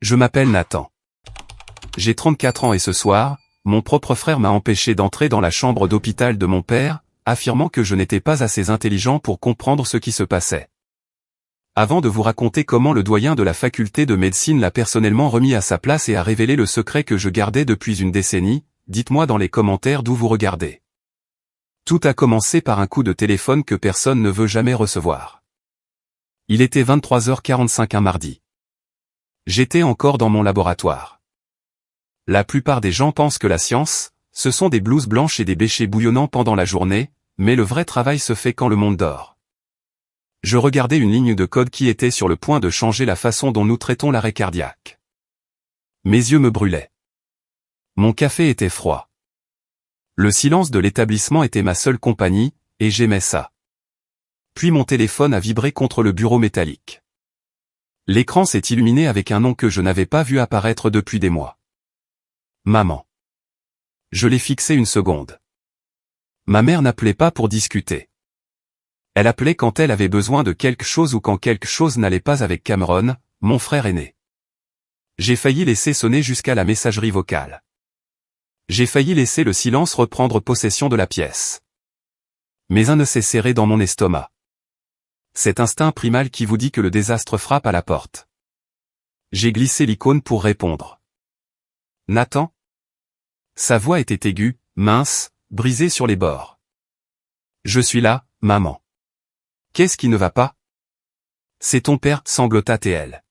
Je m'appelle Nathan. J'ai 34 ans et ce soir, mon propre frère m'a empêché d'entrer dans la chambre d'hôpital de mon père, affirmant que je n'étais pas assez intelligent pour comprendre ce qui se passait. Avant de vous raconter comment le doyen de la faculté de médecine l'a personnellement remis à sa place et a révélé le secret que je gardais depuis une décennie, dites-moi dans les commentaires d'où vous regardez. Tout a commencé par un coup de téléphone que personne ne veut jamais recevoir. Il était 23h45 un mardi. J'étais encore dans mon laboratoire. La plupart des gens pensent que la science, ce sont des blouses blanches et des béchets bouillonnants pendant la journée, mais le vrai travail se fait quand le monde dort. Je regardais une ligne de code qui était sur le point de changer la façon dont nous traitons l'arrêt cardiaque. Mes yeux me brûlaient. Mon café était froid. Le silence de l'établissement était ma seule compagnie, et j'aimais ça. Puis mon téléphone a vibré contre le bureau métallique. L'écran s'est illuminé avec un nom que je n'avais pas vu apparaître depuis des mois. Maman. Je l'ai fixé une seconde. Ma mère n'appelait pas pour discuter. Elle appelait quand elle avait besoin de quelque chose ou quand quelque chose n'allait pas avec Cameron, mon frère aîné. J'ai failli laisser sonner jusqu'à la messagerie vocale. J'ai failli laisser le silence reprendre possession de la pièce. Mais un nœud s'est serré dans mon estomac. Cet instinct primal qui vous dit que le désastre frappe à la porte. J'ai glissé l'icône pour répondre. Nathan? Sa voix était aiguë, mince, brisée sur les bords. Je suis là, maman. Qu'est-ce qui ne va pas? C'est ton père, sanglota T.L.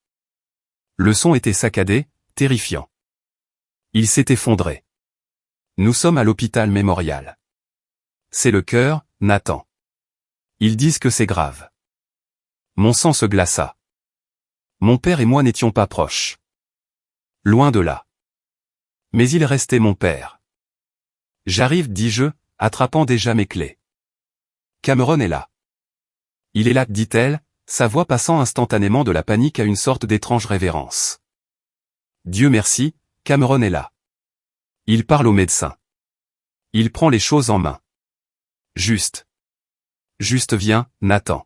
Le son était saccadé, terrifiant. Il s'est effondré. Nous sommes à l'hôpital mémorial. C'est le cœur, Nathan. Ils disent que c'est grave. Mon sang se glaça. Mon père et moi n'étions pas proches. Loin de là. Mais il restait mon père. J'arrive, dis-je, attrapant déjà mes clés. Cameron est là. Il est là, dit-elle, sa voix passant instantanément de la panique à une sorte d'étrange révérence. Dieu merci, Cameron est là. Il parle au médecin. Il prend les choses en main. Juste viens, Nathan.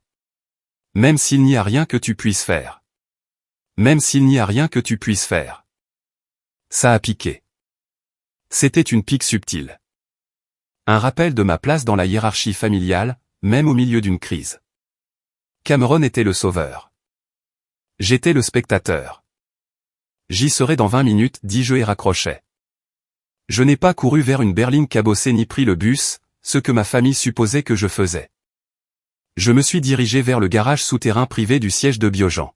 Même s'il n'y a rien que tu puisses faire. Même s'il n'y a rien que tu puisses faire. Ça a piqué. C'était une pique subtile. Un rappel de ma place dans la hiérarchie familiale, même au milieu d'une crise. Cameron était le sauveur. J'étais le spectateur. J'y serai dans 20 minutes, dis-je et raccrochai. Je n'ai pas couru vers une berline cabossée ni pris le bus, ce que ma famille supposait que je faisais. Je me suis dirigé vers le garage souterrain privé du siège de Biogen.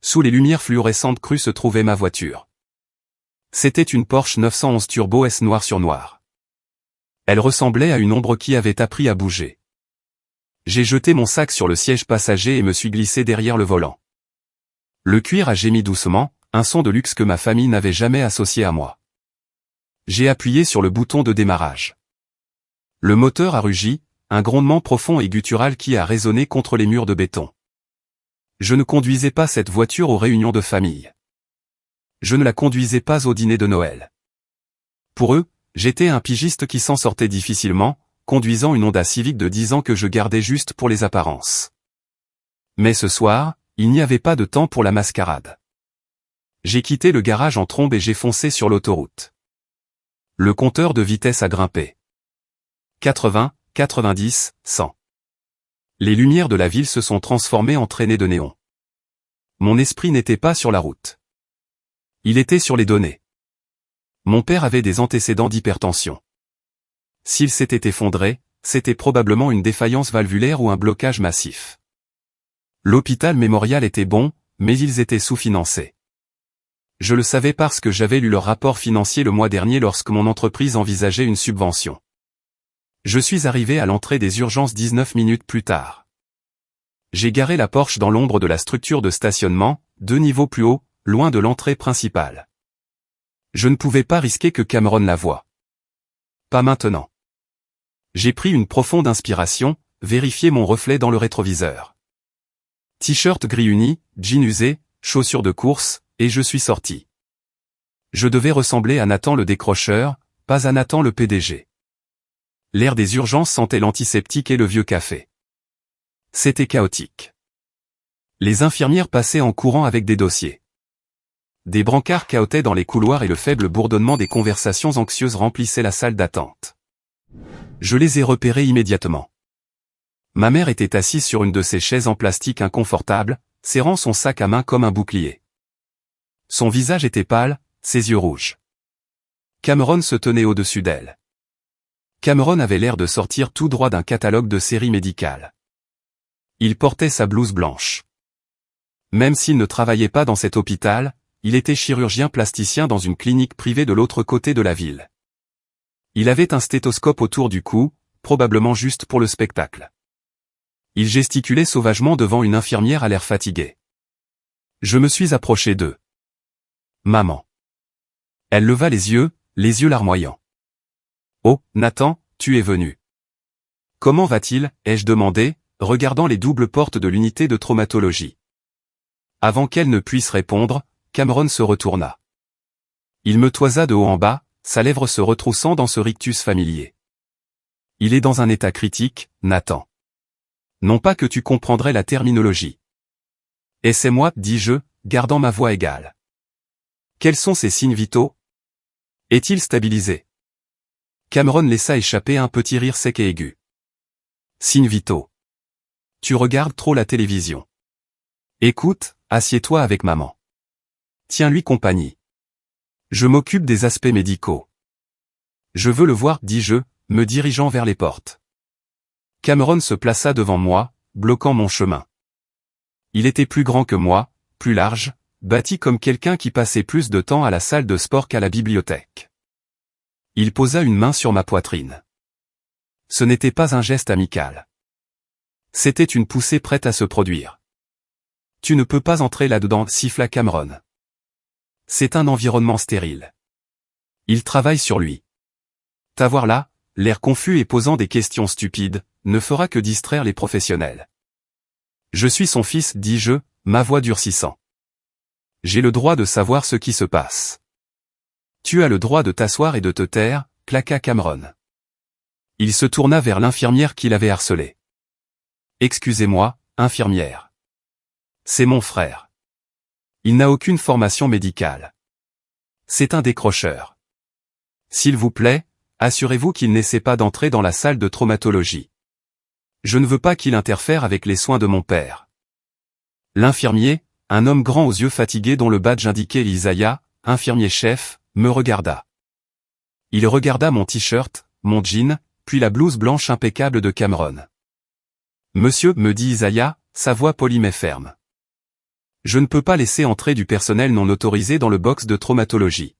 Sous les lumières fluorescentes crues se trouvait ma voiture. C'était une Porsche 911 Turbo S noir sur noir. Elle ressemblait à une ombre qui avait appris à bouger. J'ai jeté mon sac sur le siège passager et me suis glissé derrière le volant. Le cuir a gémi doucement, un son de luxe que ma famille n'avait jamais associé à moi. J'ai appuyé sur le bouton de démarrage. Le moteur a rugi, un grondement profond et guttural qui a résonné contre les murs de béton. Je ne conduisais pas cette voiture aux réunions de famille. Je ne la conduisais pas au dîner de Noël. Pour eux, j'étais un pigiste qui s'en sortait difficilement, conduisant une Honda Civic de 10 ans que je gardais juste pour les apparences. Mais ce soir, il n'y avait pas de temps pour la mascarade. J'ai quitté le garage en trombe et j'ai foncé sur l'autoroute. Le compteur de vitesse a grimpé. 80, 90, 100. Les lumières de la ville se sont transformées en traînées de néon. Mon esprit n'était pas sur la route. Il était sur les données. Mon père avait des antécédents d'hypertension. S'il s'était effondré, c'était probablement une défaillance valvulaire ou un blocage massif. L'hôpital mémorial était bon, mais ils étaient sous-financés. Je le savais parce que j'avais lu leur rapport financier le mois dernier lorsque mon entreprise envisageait une subvention. Je suis arrivé à l'entrée des urgences 19 minutes plus tard. J'ai garé la Porsche dans l'ombre de la structure de stationnement, 2 niveaux plus haut, loin de l'entrée principale. Je ne pouvais pas risquer que Cameron la voie. Pas maintenant. J'ai pris une profonde inspiration, vérifié mon reflet dans le rétroviseur. T-shirt gris uni, jean usé, chaussures de course, et je suis sorti. Je devais ressembler à Nathan le décrocheur, pas à Nathan le PDG. L'air des urgences sentait l'antiseptique et le vieux café. C'était chaotique. Les infirmières passaient en courant avec des dossiers. Des brancards cahotaient dans les couloirs et le faible bourdonnement des conversations anxieuses remplissait la salle d'attente. Je les ai repérés immédiatement. Ma mère était assise sur une de ces chaises en plastique inconfortable, serrant son sac à main comme un bouclier. Son visage était pâle, ses yeux rouges. Cameron se tenait au-dessus d'elle. Cameron avait l'air de sortir tout droit d'un catalogue de série médicale. Il portait sa blouse blanche. Même s'il ne travaillait pas dans cet hôpital, il était chirurgien plasticien dans une clinique privée de l'autre côté de la ville. Il avait un stéthoscope autour du cou, probablement juste pour le spectacle. Il gesticulait sauvagement devant une infirmière à l'air fatigué. Je me suis approché d'eux. Maman. Elle leva les yeux larmoyants. Oh, Nathan, tu es venu. Comment va-t-il, ai-je demandé, regardant les doubles portes de l'unité de traumatologie. Avant qu'elle ne puisse répondre, Cameron se retourna. Il me toisa de haut en bas, sa lèvre se retroussant dans ce rictus familier. Il est dans un état critique, Nathan. Non pas que tu comprendrais la terminologie. Et c'est moi, dis-je, gardant ma voix égale. Quels sont ses signes vitaux? Est-il stabilisé? Cameron laissa échapper un petit rire sec et aigu. Signes vitaux. Tu regardes trop la télévision. Écoute, assieds-toi avec maman. Tiens-lui compagnie. Je m'occupe des aspects médicaux. Je veux le voir, dis-je, me dirigeant vers les portes. Cameron se plaça devant moi, bloquant mon chemin. Il était plus grand que moi, plus large, bâti comme quelqu'un qui passait plus de temps à la salle de sport qu'à la bibliothèque. Il posa une main sur ma poitrine. Ce n'était pas un geste amical. C'était une poussée prête à se produire. Tu ne peux pas entrer là-dedans, siffla Cameron. C'est un environnement stérile. Il travaille sur lui. T'avoir là, l'air confus et posant des questions stupides, ne fera que distraire les professionnels. Je suis son fils, dis-je, ma voix durcissant. J'ai le droit de savoir ce qui se passe. Tu as le droit de t'asseoir et de te taire, claqua Cameron. Il se tourna vers l'infirmière qui l'avait harcelé. Excusez-moi, infirmière. C'est mon frère. Il n'a aucune formation médicale. C'est un décrocheur. S'il vous plaît, assurez-vous qu'il n'essaie pas d'entrer dans la salle de traumatologie. Je ne veux pas qu'il interfère avec les soins de mon père. L'infirmier, un homme grand aux yeux fatigués dont le badge indiquait Isaiah, infirmier-chef, me regarda. Il regarda mon t-shirt, mon jean, puis la blouse blanche impeccable de Cameron. Monsieur, me dit Isaiah, sa voix polie mais ferme. Je ne peux pas laisser entrer du personnel non autorisé dans le box de traumatologie.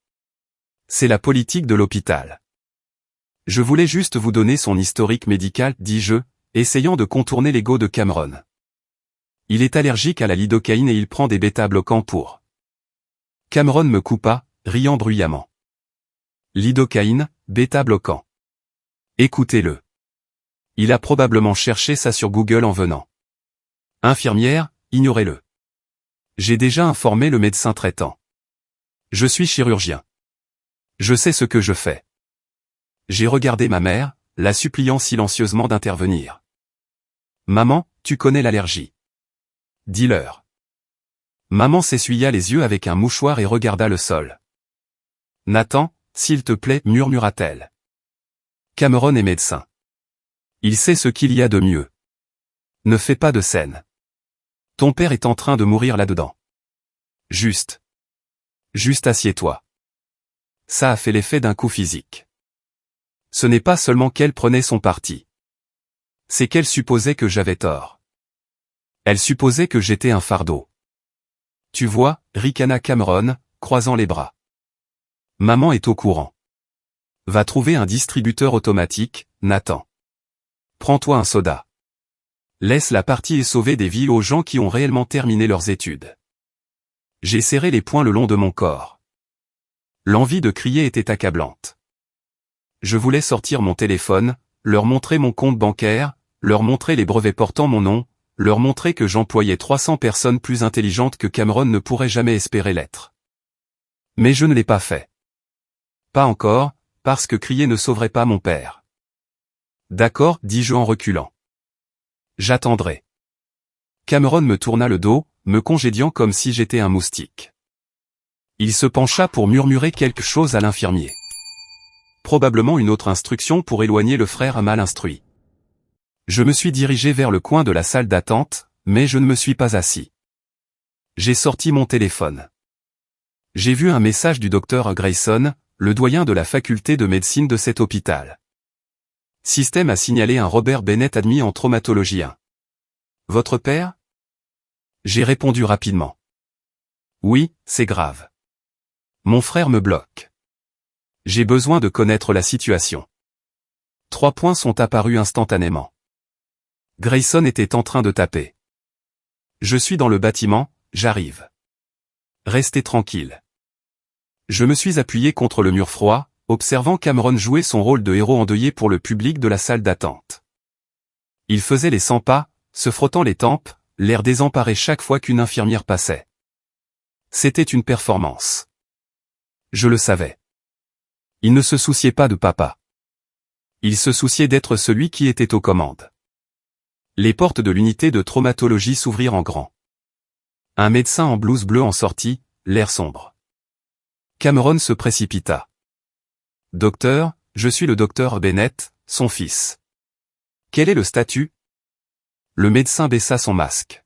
C'est la politique de l'hôpital. Je voulais juste vous donner son historique médical, dis-je, essayant de contourner l'ego de Cameron. Il est allergique à la lidocaïne et il prend des bêta-bloquants pour. Cameron me coupa, riant bruyamment. Lidocaïne, bêta-bloquant. Écoutez-le. Il a probablement cherché ça sur Google en venant. Infirmière, ignorez-le. J'ai déjà informé le médecin traitant. Je suis chirurgien. Je sais ce que je fais. J'ai regardé ma mère, la suppliant silencieusement d'intervenir. Maman, tu connais l'allergie. Dis-leur. Maman s'essuya les yeux avec un mouchoir et regarda le sol. Nathan, s'il te plaît, murmura-t-elle. Cameron est médecin. Il sait ce qu'il y a de mieux. Ne fais pas de scène. Ton père est en train de mourir là-dedans. Juste assieds-toi. Ça a fait l'effet d'un coup physique. Ce n'est pas seulement qu'elle prenait son parti. C'est qu'elle supposait que j'avais tort. Elle supposait que j'étais un fardeau. Tu vois, ricana Cameron, croisant les bras. Maman est au courant. Va trouver un distributeur automatique, Nathan. Prends-toi un soda. Laisse la partie et sauver des vies aux gens qui ont réellement terminé leurs études. J'ai serré les poings le long de mon corps. L'envie de crier était accablante. Je voulais sortir mon téléphone, leur montrer mon compte bancaire, leur montrer les brevets portant mon nom, leur montrer que j'employais 300 personnes plus intelligentes que Cameron ne pourrait jamais espérer l'être. Mais je ne l'ai pas fait. Pas encore, parce que crier ne sauverait pas mon père. D'accord, dis-je en reculant. J'attendrai. Cameron me tourna le dos, me congédiant comme si j'étais un moustique. Il se pencha pour murmurer quelque chose à l'infirmier. Probablement une autre instruction pour éloigner le frère mal instruit. Je me suis dirigé vers le coin de la salle d'attente, mais je ne me suis pas assis. J'ai sorti mon téléphone. J'ai vu un message du docteur Grayson, le doyen de la faculté de médecine de cet hôpital. Système a signalé un Robert Bennett admis en traumatologie 1. Votre père? J'ai répondu rapidement. Oui, c'est grave. Mon frère me bloque. J'ai besoin de connaître la situation. 3 points sont apparus instantanément. Grayson était en train de taper. Je suis dans le bâtiment, j'arrive. Restez tranquille. Je me suis appuyé contre le mur froid, observant Cameron jouer son rôle de héros endeuillé pour le public de la salle d'attente. Il faisait les 100 pas, se frottant les tempes, l'air désemparé chaque fois qu'une infirmière passait. C'était une performance. Je le savais. Il ne se souciait pas de papa. Il se souciait d'être celui qui était aux commandes. Les portes de l'unité de traumatologie s'ouvrirent en grand. Un médecin en blouse bleue en sortit, l'air sombre. Cameron se précipita. « Docteur, je suis le docteur Bennett, son fils. Quel est le statut ?» Le médecin baissa son masque.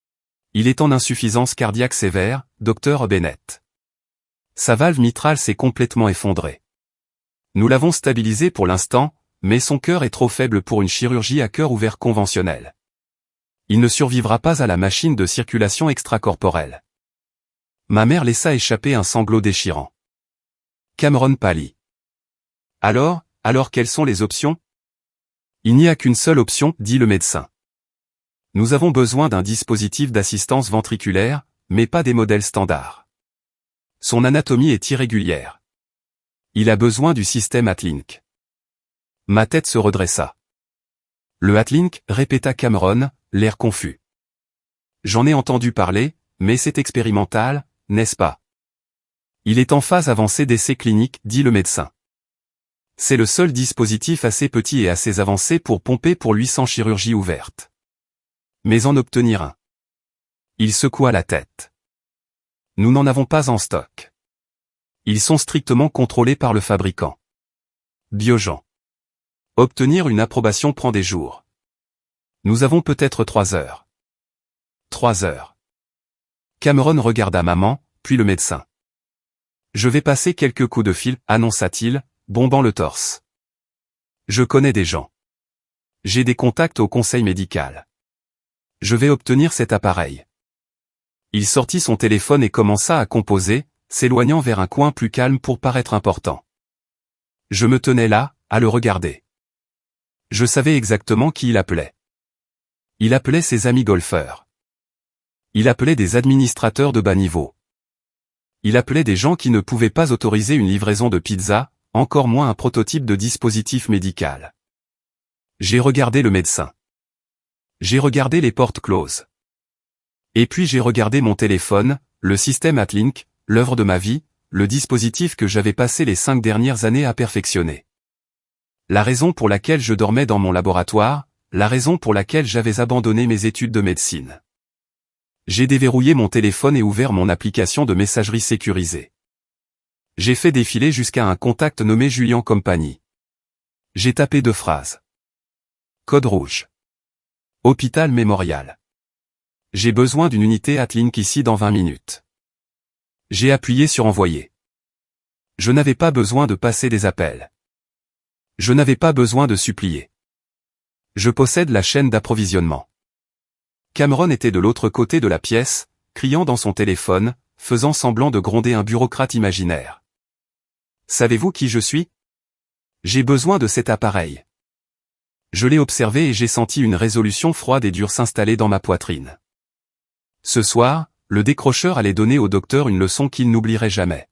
« Il est en insuffisance cardiaque sévère, docteur Bennett. Sa valve mitrale s'est complètement effondrée. Nous l'avons stabilisé pour l'instant, mais son cœur est trop faible pour une chirurgie à cœur ouvert conventionnelle. Il ne survivra pas à la machine de circulation extracorporelle. » Ma mère laissa échapper un sanglot déchirant. Cameron pâlit. « Alors quelles sont les options ?» Il n'y a qu'une seule option, dit le médecin. Nous avons besoin d'un dispositif d'assistance ventriculaire, mais pas des modèles standards. Son anatomie est irrégulière. Il a besoin du système Atlink. Ma tête se redressa. Le Atlink, répéta Cameron, l'air confus. J'en ai entendu parler, mais c'est expérimental, n'est-ce pas? Il est en phase avancée d'essais cliniques, dit le médecin. C'est le seul dispositif assez petit et assez avancé pour pomper pour lui sans chirurgie ouverte. Mais en obtenir un. Il secoua la tête. Nous n'en avons pas en stock. Ils sont strictement contrôlés par le fabricant. Biogen. Obtenir une approbation prend des jours. Nous avons peut-être 3 heures. 3 heures. Cameron regarda maman, puis le médecin. Je vais passer quelques coups de fil, annonça-t-il, bombant le torse. Je connais des gens. J'ai des contacts au conseil médical. Je vais obtenir cet appareil. Il sortit son téléphone et commença à composer, s'éloignant vers un coin plus calme pour paraître important. Je me tenais là, à le regarder. Je savais exactement qui il appelait. Il appelait ses amis golfeurs. Il appelait des administrateurs de bas niveau. Il appelait des gens qui ne pouvaient pas autoriser une livraison de pizza, encore moins un prototype de dispositif médical. J'ai regardé le médecin. J'ai regardé les portes closes. Et puis j'ai regardé mon téléphone, le système Atlink, l'œuvre de ma vie, le dispositif que j'avais passé les 5 dernières années à perfectionner. La raison pour laquelle je dormais dans mon laboratoire, la raison pour laquelle j'avais abandonné mes études de médecine. J'ai déverrouillé mon téléphone et ouvert mon application de messagerie sécurisée. J'ai fait défiler jusqu'à un contact nommé Julien Compagnie. J'ai tapé 2 phrases. Code rouge. Hôpital Mémorial. J'ai besoin d'une unité Atlink ici dans 20 minutes. J'ai appuyé sur envoyer. Je n'avais pas besoin de passer des appels. Je n'avais pas besoin de supplier. Je possède la chaîne d'approvisionnement. Cameron était de l'autre côté de la pièce, criant dans son téléphone, faisant semblant de gronder un bureaucrate imaginaire. Savez-vous qui je suis? J'ai besoin de cet appareil. Je l'ai observé et j'ai senti une résolution froide et dure s'installer dans ma poitrine. Ce soir, le décrocheur allait donner au docteur une leçon qu'il n'oublierait jamais.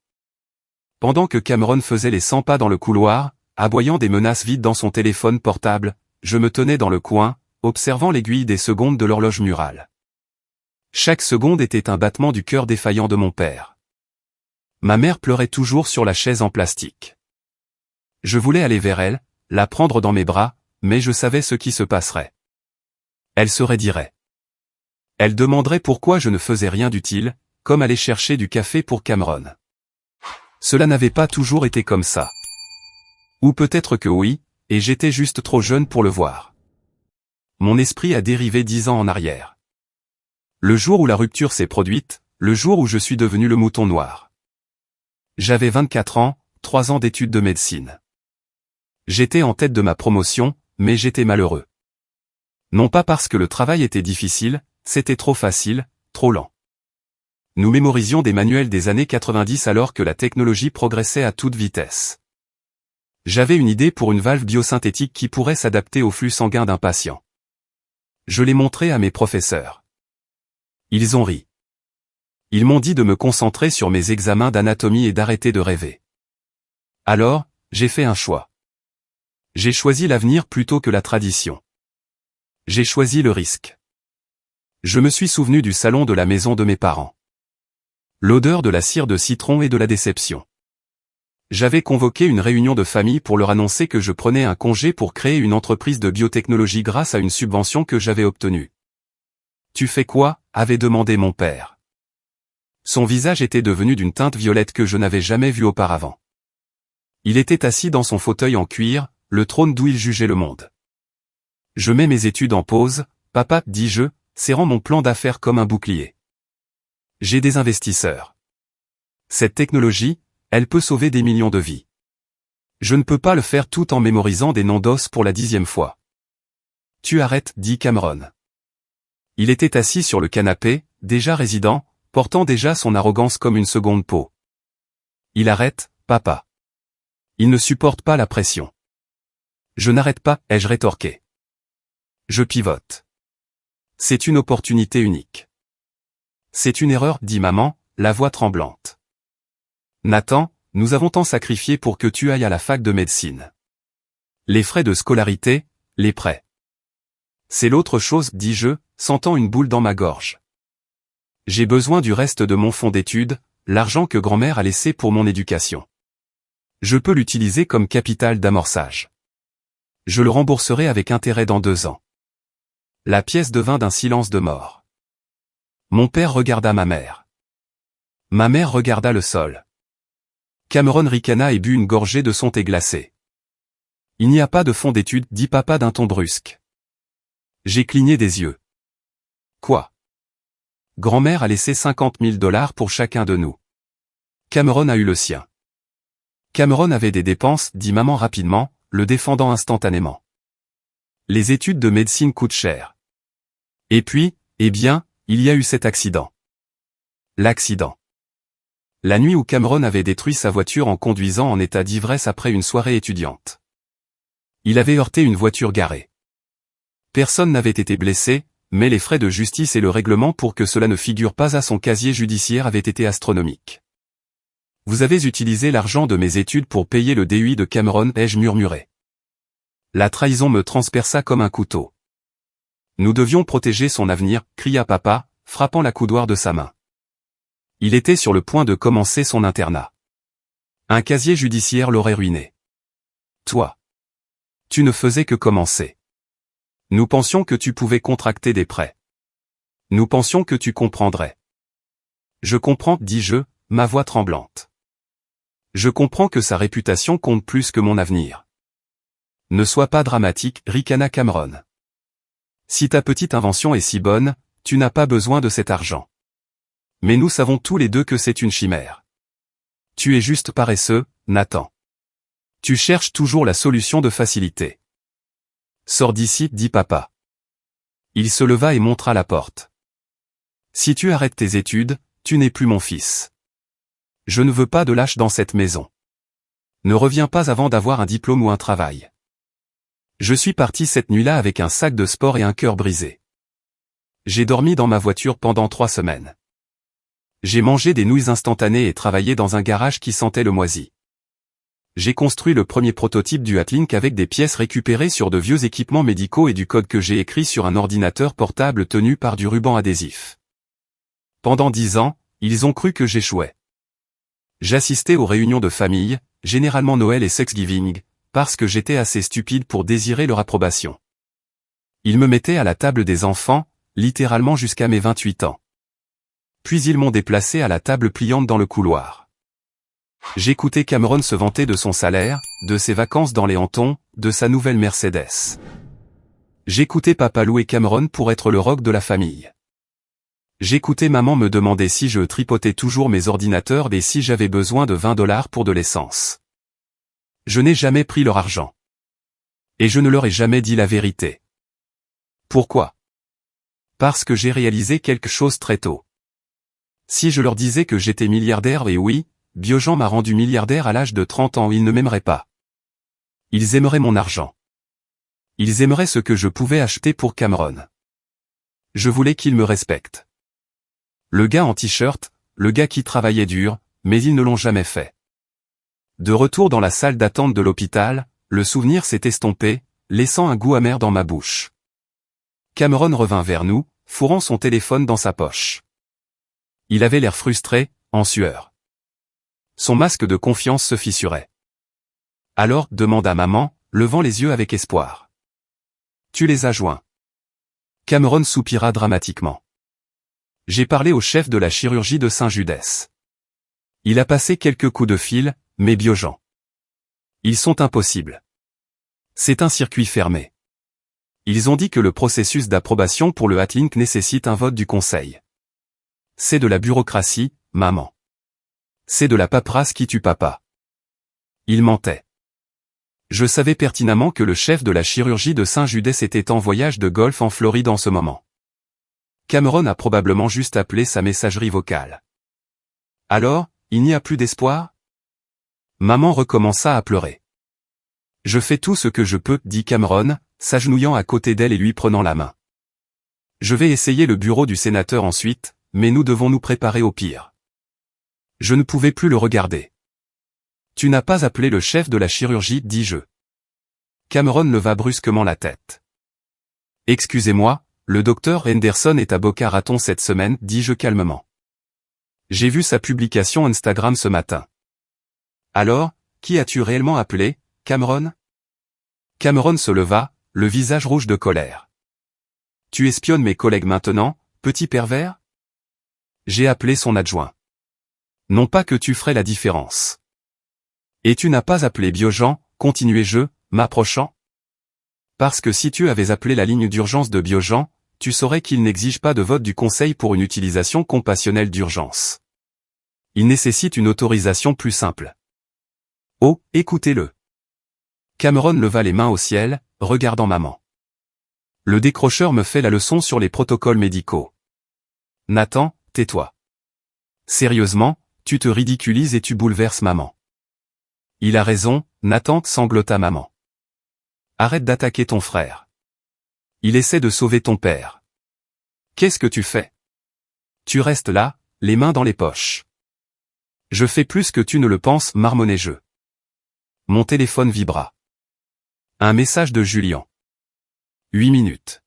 Pendant que Cameron faisait les 100 pas dans le couloir, aboyant des menaces vides dans son téléphone portable, je me tenais dans le coin, observant l'aiguille des secondes de l'horloge murale. Chaque seconde était un battement du cœur défaillant de mon père. Ma mère pleurait toujours sur la chaise en plastique. Je voulais aller vers elle, la prendre dans mes bras, mais je savais ce qui se passerait. Elle se raidirait. Elle demanderait pourquoi je ne faisais rien d'utile, comme aller chercher du café pour Cameron. Cela n'avait pas toujours été comme ça. Ou peut-être que oui, et j'étais juste trop jeune pour le voir. Mon esprit a dérivé 10 ans en arrière. Le jour où la rupture s'est produite, le jour où je suis devenu le mouton noir. J'avais 24 ans, 3 ans d'études de médecine. J'étais en tête de ma promotion, mais j'étais malheureux. Non pas parce que le travail était difficile, c'était trop facile, trop lent. Nous mémorisions des manuels des années 90 alors que la technologie progressait à toute vitesse. J'avais une idée pour une valve biosynthétique qui pourrait s'adapter au flux sanguin d'un patient. Je l'ai montré à mes professeurs. Ils ont ri. Ils m'ont dit de me concentrer sur mes examens d'anatomie et d'arrêter de rêver. Alors, j'ai fait un choix. J'ai choisi l'avenir plutôt que la tradition. J'ai choisi le risque. Je me suis souvenu du salon de la maison de mes parents. L'odeur de la cire de citron et de la déception. J'avais convoqué une réunion de famille pour leur annoncer que je prenais un congé pour créer une entreprise de biotechnologie grâce à une subvention que j'avais obtenue. « Tu fais quoi ?» avait demandé mon père. Son visage était devenu d'une teinte violette que je n'avais jamais vue auparavant. Il était assis dans son fauteuil en cuir, le trône d'où il jugeait le monde. « Je mets mes études en pause, papa, dis-je, serrant mon plan d'affaires comme un bouclier. J'ai des investisseurs. Cette technologie, elle peut sauver des millions de vies. Je ne peux pas le faire tout en mémorisant des noms d'os pour la 10e fois. Tu arrêtes, dit Cameron. Il était assis sur le canapé, déjà résident, portant déjà son arrogance comme une seconde peau. Il arrête, papa. Il ne supporte pas la pression. Je n'arrête pas, ai-je rétorqué. Je pivote. C'est une opportunité unique. C'est une erreur, dit maman, la voix tremblante. Nathan, nous avons tant sacrifié pour que tu ailles à la fac de médecine. Les frais de scolarité, les prêts. C'est l'autre chose, dis-je, sentant une boule dans ma gorge. J'ai besoin du reste de mon fonds d'études, l'argent que grand-mère a laissé pour mon éducation. Je peux l'utiliser comme capital d'amorçage. Je le rembourserai avec intérêt dans 2 ans. La pièce devint d'un silence de mort. Mon père regarda ma mère. Ma mère regarda le sol. Cameron ricana et but une gorgée de son thé glacé. Il n'y a pas de fonds d'études, dit papa d'un ton brusque. J'ai cligné des yeux. Quoi? Grand-mère a laissé 50 000 $ pour chacun de nous. Cameron a eu le sien. Cameron avait des dépenses, dit maman rapidement, le défendant instantanément. Les études de médecine coûtent cher. Et puis, eh bien, il y a eu cet accident. L'accident. La nuit où Cameron avait détruit sa voiture en conduisant en état d'ivresse après une soirée étudiante. Il avait heurté une voiture garée. Personne n'avait été blessé, mais les frais de justice et le règlement pour que cela ne figure pas à son casier judiciaire avaient été astronomiques. Vous avez utilisé l'argent de mes études pour payer le DUI de Cameron, ai-je murmuré. La trahison me transperça comme un couteau. Nous devions protéger son avenir, cria papa, frappant la coudoir de sa main. Il était sur le point de commencer son internat. Un casier judiciaire l'aurait ruiné. Toi. Tu ne faisais que commencer. Nous pensions que tu pouvais contracter des prêts. Nous pensions que tu comprendrais. Je comprends, dis-je, ma voix tremblante. Je comprends que sa réputation compte plus que mon avenir. Ne sois pas dramatique, ricana Cameron. Si ta petite invention est si bonne, tu n'as pas besoin de cet argent. Mais nous savons tous les deux que c'est une chimère. Tu es juste paresseux, Nathan. Tu cherches toujours la solution de facilité. Sors d'ici, dit papa. Il se leva et montra la porte. Si tu arrêtes tes études, tu n'es plus mon fils. Je ne veux pas de lâche dans cette maison. Ne reviens pas avant d'avoir un diplôme ou un travail. Je suis parti cette nuit-là avec un sac de sport et un cœur brisé. J'ai dormi dans ma voiture pendant 3 semaines. J'ai mangé des nouilles instantanées et travaillé dans un garage qui sentait le moisi. J'ai construit le premier prototype du Hatlink avec des pièces récupérées sur de vieux équipements médicaux et du code que j'ai écrit sur un ordinateur portable tenu par du ruban adhésif. Pendant 10 ans, ils ont cru que j'échouais. J'assistais aux réunions de famille, généralement Noël et Thanksgiving, parce que j'étais assez stupide pour désirer leur approbation. Ils me mettaient à la table des enfants, littéralement jusqu'à mes 28 ans. Puis ils m'ont déplacé à la table pliante dans le couloir. J'écoutais Cameron se vanter de son salaire, de ses vacances dans les Hamptons, de sa nouvelle Mercedes. J'écoutais papa louer Cameron pour être le rock de la famille. J'écoutais maman me demander si je tripotais toujours mes ordinateurs et si j'avais besoin de 20 $ pour de l'essence. Je n'ai jamais pris leur argent. Et je ne leur ai jamais dit la vérité. Pourquoi? Parce que j'ai réalisé quelque chose très tôt. Si je leur disais que j'étais milliardaire, et oui, Biogen m'a rendu milliardaire à l'âge de 30 ans, ils ne m'aimeraient pas. Ils aimeraient mon argent. Ils aimeraient ce que je pouvais acheter pour Cameron. Je voulais qu'ils me respectent. Le gars en t-shirt, le gars qui travaillait dur, mais ils ne l'ont jamais fait. De retour dans la salle d'attente de l'hôpital, le souvenir s'est estompé, laissant un goût amer dans ma bouche. Cameron revint vers nous, fourrant son téléphone dans sa poche. Il avait l'air frustré, en sueur. Son masque de confiance se fissurait. Alors, demanda maman, levant les yeux avec espoir. Tu les as joints. Cameron soupira dramatiquement. J'ai parlé au chef de la chirurgie de Saint-Judès. Il a passé quelques coups de fil, mais Biogen. Ils sont impossibles. C'est un circuit fermé. Ils ont dit que le processus d'approbation pour le Hatlink nécessite un vote du conseil. C'est de la bureaucratie, maman. C'est de la paperasse qui tue papa. Il mentait. Je savais pertinemment que le chef de la chirurgie de Saint-Judès était en voyage de golf en Floride en ce moment. Cameron a probablement juste appelé sa messagerie vocale. Alors, il n'y a plus d'espoir? Maman recommença à pleurer. Je fais tout ce que je peux, dit Cameron, s'agenouillant à côté d'elle et lui prenant la main. Je vais essayer le bureau du sénateur ensuite, mais nous devons nous préparer au pire. Je ne pouvais plus le regarder. Tu n'as pas appelé le chef de la chirurgie, dis-je. Cameron leva brusquement la tête. Excusez-moi, le docteur Henderson est à Boca Raton cette semaine, dis-je calmement. J'ai vu sa publication Instagram ce matin. Alors, qui as-tu réellement appelé, Cameron? Cameron se leva, le visage rouge de colère. Tu espionnes mes collègues maintenant, petit pervers? J'ai appelé son adjoint. Non pas que tu ferais la différence. Et tu n'as pas appelé Biogen, continuai-je, m'approchant? Parce que si tu avais appelé la ligne d'urgence de Biogen, tu saurais qu'il n'exige pas de vote du conseil pour une utilisation compassionnelle d'urgence. Il nécessite une autorisation plus simple. Oh, écoutez-le. Cameron leva les mains au ciel, regardant maman. Le décrocheur me fait la leçon sur les protocoles médicaux. Nathan, tais-toi. Sérieusement, tu te ridiculises et tu bouleverses maman. Il a raison, Nathan, sanglota maman. Arrête d'attaquer ton frère. Il essaie de sauver ton père. Qu'est-ce que tu fais? Tu restes là, les mains dans les poches. Je fais plus que tu ne le penses, marmonnai-je. Mon téléphone vibra. Un message de Julien. 8 minutes.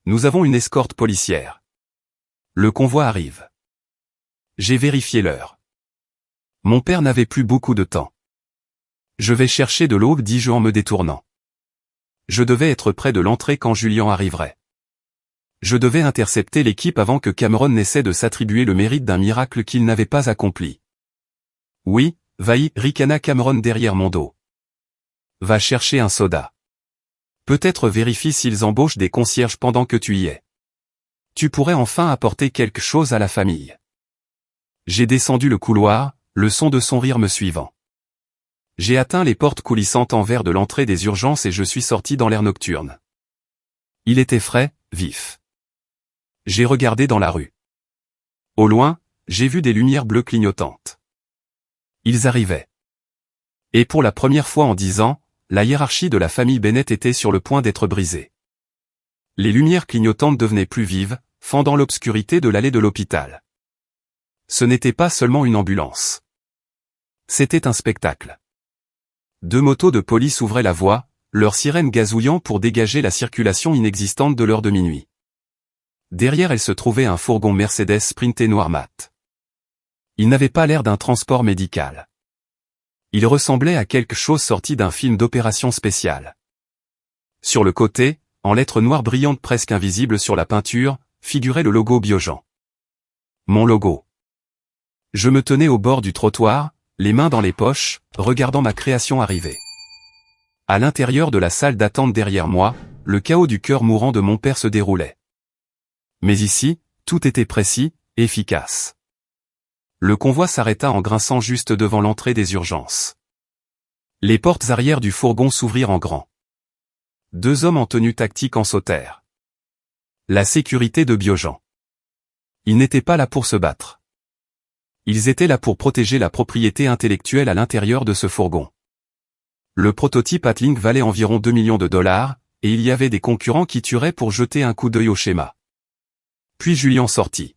Nous avons une escorte policière. Le convoi arrive. J'ai vérifié l'heure. Mon père n'avait plus beaucoup de temps. Je vais chercher de l'eau, dis-je en me détournant. Je devais être près de l'entrée quand Julien arriverait. Je devais intercepter l'équipe avant que Cameron n'essaie de s'attribuer le mérite d'un miracle qu'il n'avait pas accompli. Oui, va-y, ricana Cameron derrière mon dos. Va chercher un soda. Peut-être vérifie s'ils embauchent des concierges pendant que tu y es. Tu pourrais enfin apporter quelque chose à la famille. J'ai descendu le couloir, le son de son rire me suivant. J'ai atteint les portes coulissantes en verre de l'entrée des urgences et je suis sorti dans l'air nocturne. Il était frais, vif. J'ai regardé dans la rue. Au loin, j'ai vu des lumières bleues clignotantes. Ils arrivaient. Et pour la première fois en 10 ans, la hiérarchie de la famille Bennett était sur le point d'être brisée. Les lumières clignotantes devenaient plus vives, fendant l'obscurité de l'allée de l'hôpital. Ce n'était pas seulement une ambulance. C'était un spectacle. 2 motos de police ouvraient la voie, leurs sirènes gazouillant pour dégager la circulation inexistante de l'heure de minuit. Derrière elles se trouvait un fourgon Mercedes sprinté noir mat. Il n'avait pas l'air d'un transport médical. Il ressemblait à quelque chose sorti d'un film d'opération spéciale. Sur le côté, en lettres noires brillantes presque invisibles sur la peinture, figurait le logo Biogen. Mon logo. Je me tenais au bord du trottoir, les mains dans les poches, regardant ma création arriver. À l'intérieur de la salle d'attente derrière moi, le chaos du cœur mourant de mon père se déroulait. Mais ici, tout était précis, efficace. Le convoi s'arrêta en grinçant juste devant l'entrée des urgences. Les portes arrière du fourgon s'ouvrirent en grand. 2 hommes en tenue tactique en sautèrent. La sécurité de Biogen. Ils n'étaient pas là pour se battre. Ils étaient là pour protéger la propriété intellectuelle à l'intérieur de ce fourgon. Le prototype Atling valait environ 2 millions de dollars, et il y avait des concurrents qui tueraient pour jeter un coup d'œil au schéma. Puis Julian sortit.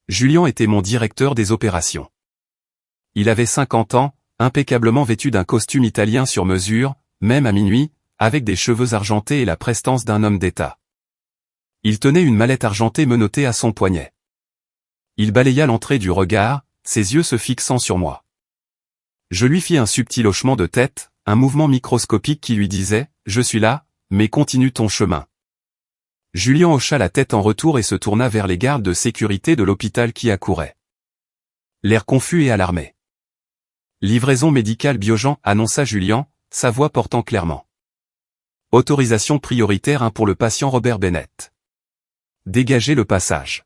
Julian était mon directeur des opérations. Il avait 50 ans, impeccablement vêtu d'un costume italien sur mesure, même à minuit, avec des cheveux argentés et la prestance d'un homme d'État. Il tenait une mallette argentée menottée à son poignet. Il balaya l'entrée du regard, ses yeux se fixant sur moi. Je lui fis un subtil hochement de tête, un mouvement microscopique qui lui disait « Je suis là, mais continue ton chemin ». Julian hocha la tête en retour et se tourna vers les gardes de sécurité de l'hôpital qui accouraient. L'air confus et alarmé. « Livraison médicale Biogen » annonça Julian, sa voix portant clairement. « Autorisation prioritaire 1 pour le patient Robert Bennett. Dégagez le passage. »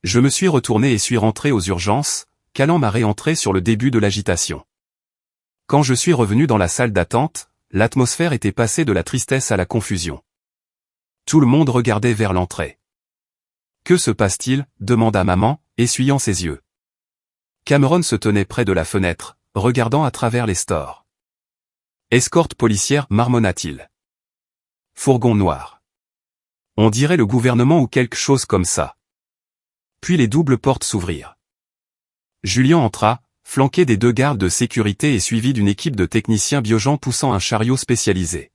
Je me suis retourné et suis rentré aux urgences, calant ma réentrée sur le début de l'agitation. Quand je suis revenu dans la salle d'attente, l'atmosphère était passée de la tristesse à la confusion. Tout le monde regardait vers l'entrée. « Que se passe-t-il » demanda maman, essuyant ses yeux. Cameron se tenait près de la fenêtre, regardant à travers les stores. « Escorte policière » marmonna-t-il. « Fourgon noir. On dirait le gouvernement ou quelque chose comme ça. » Puis les doubles portes s'ouvrirent. Julian entra, flanqué des 2 gardes de sécurité et suivi d'une équipe de techniciens Biogen poussant un chariot spécialisé.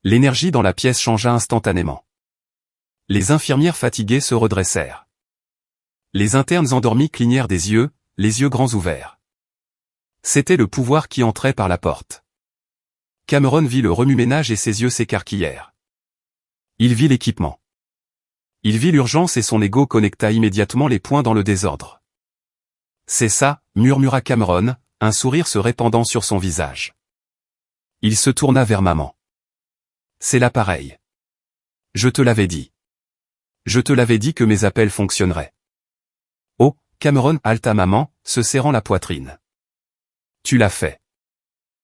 L'énergie dans la pièce changea instantanément. Les infirmières fatiguées se redressèrent. Les internes endormis clignèrent des yeux, les yeux grands ouverts. C'était le pouvoir qui entrait par la porte. Cameron vit le remue-ménage et ses yeux s'écarquillèrent. Il vit l'équipement. Il vit l'urgence et son ego connecta immédiatement les points dans le désordre. « C'est ça », murmura Cameron, un sourire se répandant sur son visage. Il se tourna vers maman. « C'est l'appareil. Je te l'avais dit. Je te l'avais dit que mes appels fonctionneraient. » Oh, Cameron haleta maman, se serrant la poitrine. « Tu l'as fait.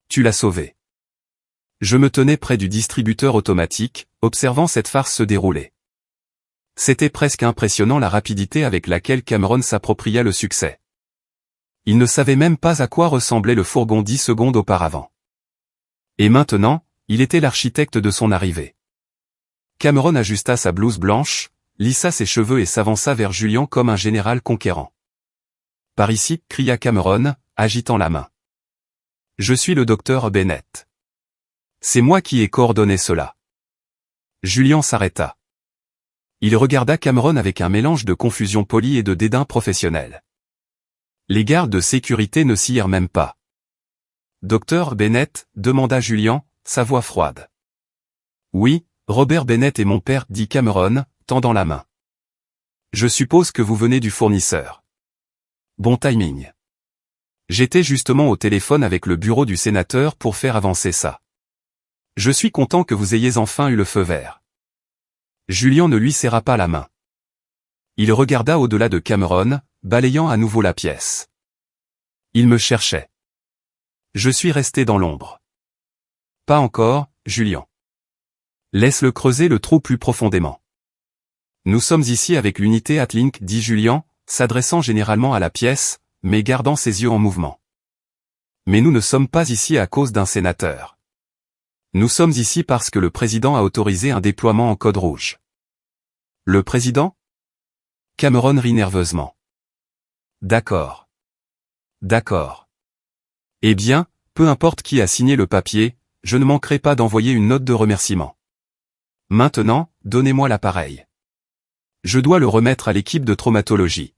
Tu l'as sauvé. » Je me tenais près du distributeur automatique, observant cette farce se dérouler. C'était presque impressionnant la rapidité avec laquelle Cameron s'appropria le succès. Il ne savait même pas à quoi ressemblait le fourgon 10 secondes auparavant. Et maintenant, il était l'architecte de son arrivée. Cameron ajusta sa blouse blanche, lissa ses cheveux et s'avança vers Julian comme un général conquérant. « Par ici » cria Cameron, agitant la main. « Je suis le docteur Bennett. C'est moi qui ai coordonné cela. » Julian s'arrêta. Il regarda Cameron avec un mélange de confusion polie et de dédain professionnel. Les gardes de sécurité ne s'y hirent même pas. « Docteur Bennett » demanda Julian, sa voix froide. « Oui, Robert Bennett est mon père » dit Cameron, tendant la main. « Je suppose que vous venez du fournisseur. Bon timing. J'étais justement au téléphone avec le bureau du sénateur pour faire avancer ça. Je suis content que vous ayez enfin eu le feu vert. » Julian ne lui serra pas la main. Il regarda au-delà de Cameron, balayant à nouveau la pièce. Il me cherchait. Je suis resté dans l'ombre. Pas encore, Julian. Laisse-le creuser le trou plus profondément. Nous sommes ici avec l'unité Atling, dit Julian, s'adressant généralement à la pièce, mais gardant ses yeux en mouvement. Mais nous ne sommes pas ici à cause d'un sénateur. Nous sommes ici parce que le président a autorisé un déploiement en code rouge. Le président ? Cameron rit nerveusement. D'accord. D'accord. Eh bien, peu importe qui a signé le papier, je ne manquerai pas d'envoyer une note de remerciement. Maintenant, donnez-moi l'appareil. Je dois le remettre à l'équipe de traumatologie.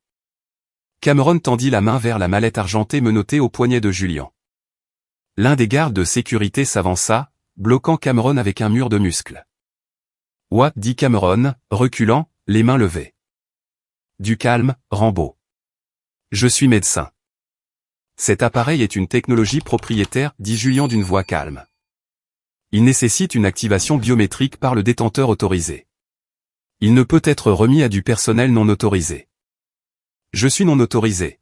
Cameron tendit la main vers la mallette argentée menottée au poignet de Julian. L'un des gardes de sécurité s'avança, bloquant Cameron avec un mur de muscles. « Ouah » dit Cameron, reculant, les mains levées. « Du calme, Rambo. Je suis médecin. Cet appareil est une technologie propriétaire, dit Julien d'une voix calme. Il nécessite une activation biométrique par le détenteur autorisé. Il ne peut être remis à du personnel non autorisé. Je suis non autorisé.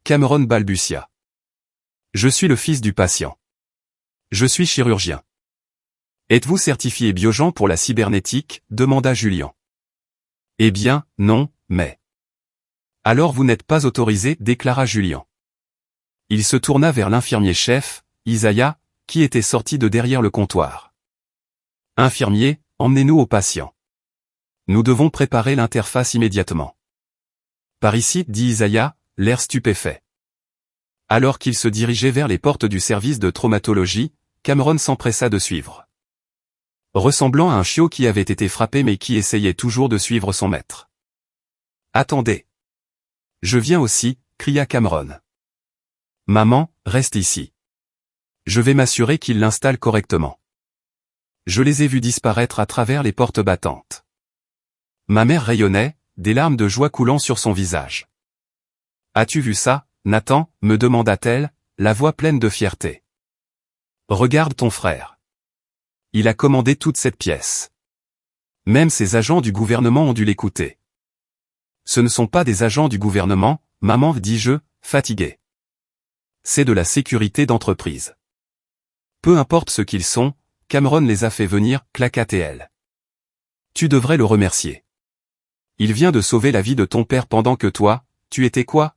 Cameron balbutia. Je suis le fils du patient. Je suis chirurgien. Êtes-vous certifié Biogen pour la cybernétique, demanda Julien. Eh bien, non, mais... Alors vous n'êtes pas autorisé, déclara Julien. Il se tourna vers l'infirmier-chef, Isaiah, qui était sorti de derrière le comptoir. Infirmier, emmenez-nous au patient. Nous devons préparer l'interface immédiatement. Par ici, dit Isaiah, l'air stupéfait. Alors qu'il se dirigeait vers les portes du service de traumatologie, Cameron s'empressa de suivre. Ressemblant à un chiot qui avait été frappé mais qui essayait toujours de suivre son maître. Attendez. Je viens aussi, cria Cameron. Maman, reste ici. Je vais m'assurer qu'il l'installe correctement. Je les ai vus disparaître à travers les portes battantes. Ma mère rayonnait, des larmes de joie coulant sur son visage. As-tu vu ça, Nathan, me demanda-t-elle, la voix pleine de fierté. Regarde ton frère. Il a commandé toute cette pièce. Même ces agents du gouvernement ont dû l'écouter. Ce ne sont pas des agents du gouvernement, maman, dis-je, fatigué. C'est de la sécurité d'entreprise. Peu importe ce qu'ils sont, Cameron les a fait venir, claqua-t-elle. Tu devrais le remercier. Il vient de sauver la vie de ton père pendant que toi, tu étais quoi?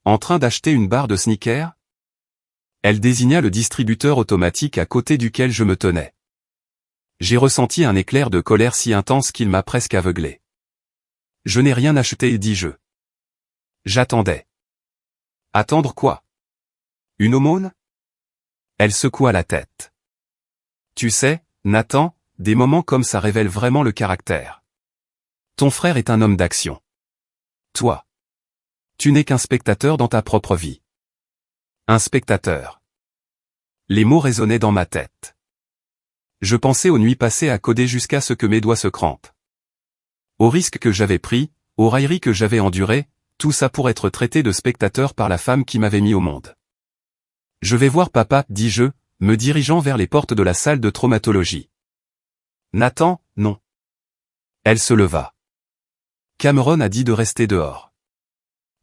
En train d'acheter une barre de Snickers? Elle désigna le distributeur automatique à côté duquel je me tenais. J'ai ressenti un éclair de colère si intense qu'il m'a presque aveuglé. Je n'ai rien acheté, dis-je. J'attendais. Attendre quoi? Une aumône? Elle secoua la tête. Tu sais, Nathan, des moments comme ça révèlent vraiment le caractère. Ton frère est un homme d'action. Toi. Tu n'es qu'un spectateur dans ta propre vie. Un spectateur. Les mots résonnaient dans ma tête. Je pensais aux nuits passées à coder jusqu'à ce que mes doigts se crampent. Aux risques que j'avais pris, aux railleries que j'avais endurées, tout ça pour être traité de spectateur par la femme qui m'avait mis au monde. Je vais voir papa, dis-je, me dirigeant vers les portes de la salle de traumatologie. Nathan, non. Elle se leva. Cameron a dit de rester dehors.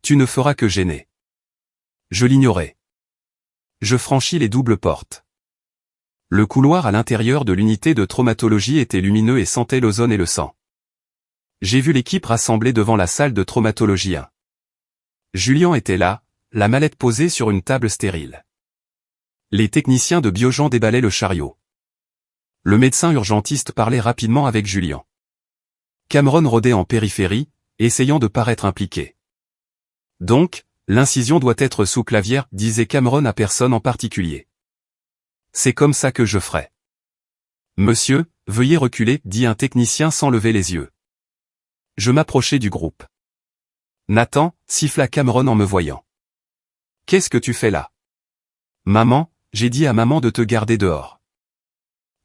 Tu ne feras que gêner. Je l'ignorais. Je franchis les doubles portes. Le couloir à l'intérieur de l'unité de traumatologie était lumineux et sentait l'ozone et le sang. J'ai vu l'équipe rassemblée devant la salle de traumatologie 1. Julien était là, la mallette posée sur une table stérile. Les techniciens de Biogen déballaient le chariot. Le médecin urgentiste parlait rapidement avec Julien. Cameron rôdait en périphérie, essayant de paraître impliqué. Donc, l'incision doit être sous clavière, disait Cameron à personne en particulier. C'est comme ça que je ferai. Monsieur, veuillez reculer, dit un technicien sans lever les yeux. Je m'approchai du groupe. Nathan, siffla Cameron en me voyant. Qu'est-ce que tu fais là? Maman, j'ai dit à maman de te garder dehors.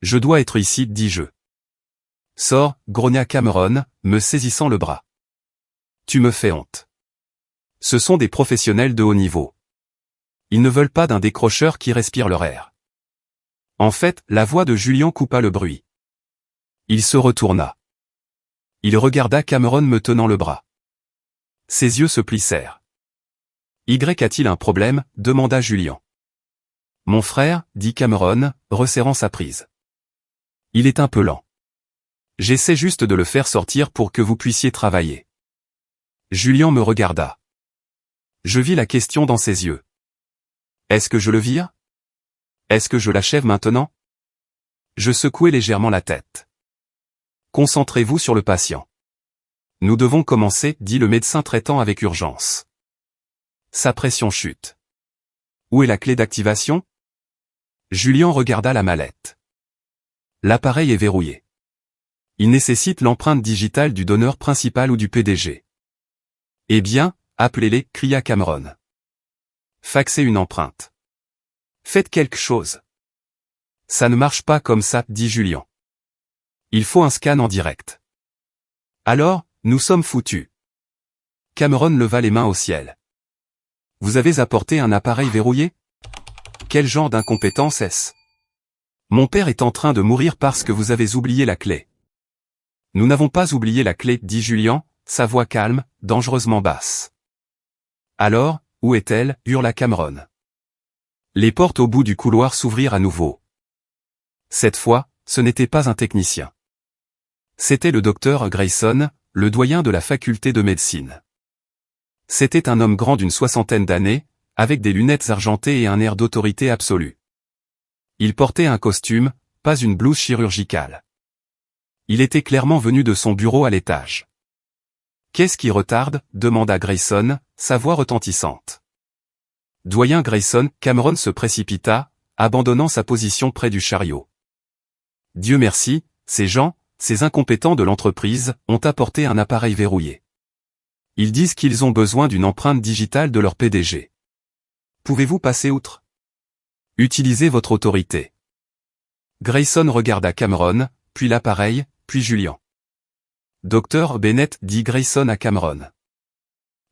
Je dois être ici, dis-je. Sors, grogna Cameron, me saisissant le bras. Tu me fais honte. Ce sont des professionnels de haut niveau. Ils ne veulent pas d'un décrocheur qui respire leur air. En fait, la voix de Julien coupa le bruit. Il se retourna. Il regarda Cameron me tenant le bras. Ses yeux se plissèrent. Y a-t-il un problème? Demanda Julien. Mon frère, dit Cameron, resserrant sa prise. Il est un peu lent. J'essaie juste de le faire sortir pour que vous puissiez travailler. Julien me regarda. Je vis la question dans ses yeux. Est-ce que je le vire? Est-ce que je l'achève maintenant? Je secouai légèrement la tête. Concentrez-vous sur le patient. Nous devons commencer, dit le médecin traitant avec urgence. Sa pression chute. Où est la clé d'activation? Julien regarda la mallette. L'appareil est verrouillé. Il nécessite l'empreinte digitale du donneur principal ou du PDG. Eh bien, appelez-les, cria Cameron. Faxez une empreinte. Faites quelque chose. Ça ne marche pas comme ça, dit Julien. Il faut un scan en direct. Alors, nous sommes foutus. Cameron leva les mains au ciel. Vous avez apporté un appareil verrouillé? Quel genre d'incompétence est-ce? Mon père est en train de mourir parce que vous avez oublié la clé. Nous n'avons pas oublié la clé, dit Julian, sa voix calme, dangereusement basse. Alors, où est-elle? Hurla Cameron. Les portes au bout du couloir s'ouvrirent à nouveau. Cette fois, ce n'était pas un technicien. C'était le docteur Grayson, le doyen de la faculté de médecine. C'était un homme grand d'une 60aine d'années, avec des lunettes argentées et un air d'autorité absolue. Il portait un costume, pas une blouse chirurgicale. Il était clairement venu de son bureau à l'étage. « Qu'est-ce qui retarde ?» demanda Grayson, sa voix retentissante. Doyen Grayson, Cameron se précipita, abandonnant sa position près du chariot. Dieu merci, ces gens, ces incompétents de l'entreprise, ont apporté un appareil verrouillé. Ils disent qu'ils ont besoin d'une empreinte digitale de leur PDG. Pouvez-vous passer outre? Utilisez votre autorité. Grayson regarda Cameron, puis l'appareil, puis Julian. Docteur Bennett, dit Grayson à Cameron.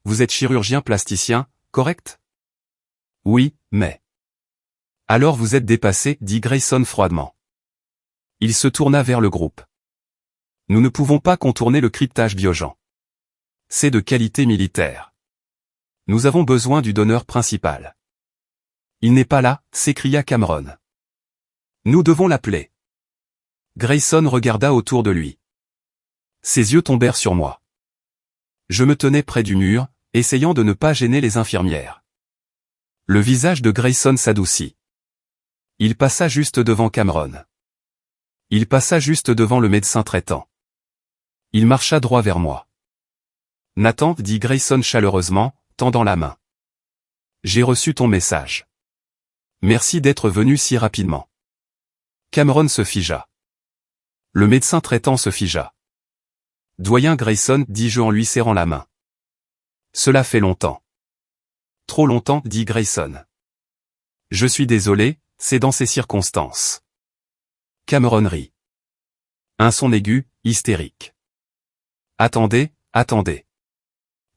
Vous êtes chirurgien plasticien, correct? Oui, mais... Alors vous êtes dépassé, dit Grayson froidement. Il se tourna vers le groupe. Nous ne pouvons pas contourner le cryptage Biogen. C'est de qualité militaire. Nous avons besoin du donneur principal. Il n'est pas là, s'écria Cameron. Nous devons l'appeler. Grayson regarda autour de lui. Ses yeux tombèrent sur moi. Je me tenais près du mur, essayant de ne pas gêner les infirmières. Le visage de Grayson s'adoucit. Il passa juste devant Cameron. Il passa juste devant le médecin traitant. Il marcha droit vers moi. Nathan, dit Grayson chaleureusement, tendant la main. J'ai reçu ton message. Merci d'être venu si rapidement. Cameron se figea. Le médecin traitant se figea. Doyen Grayson, dis-je en lui serrant la main. Cela fait longtemps. Trop longtemps, dit Grayson. Je suis désolé, c'est dans ces circonstances. Cameron rit. Un son aigu, hystérique. Attendez, attendez.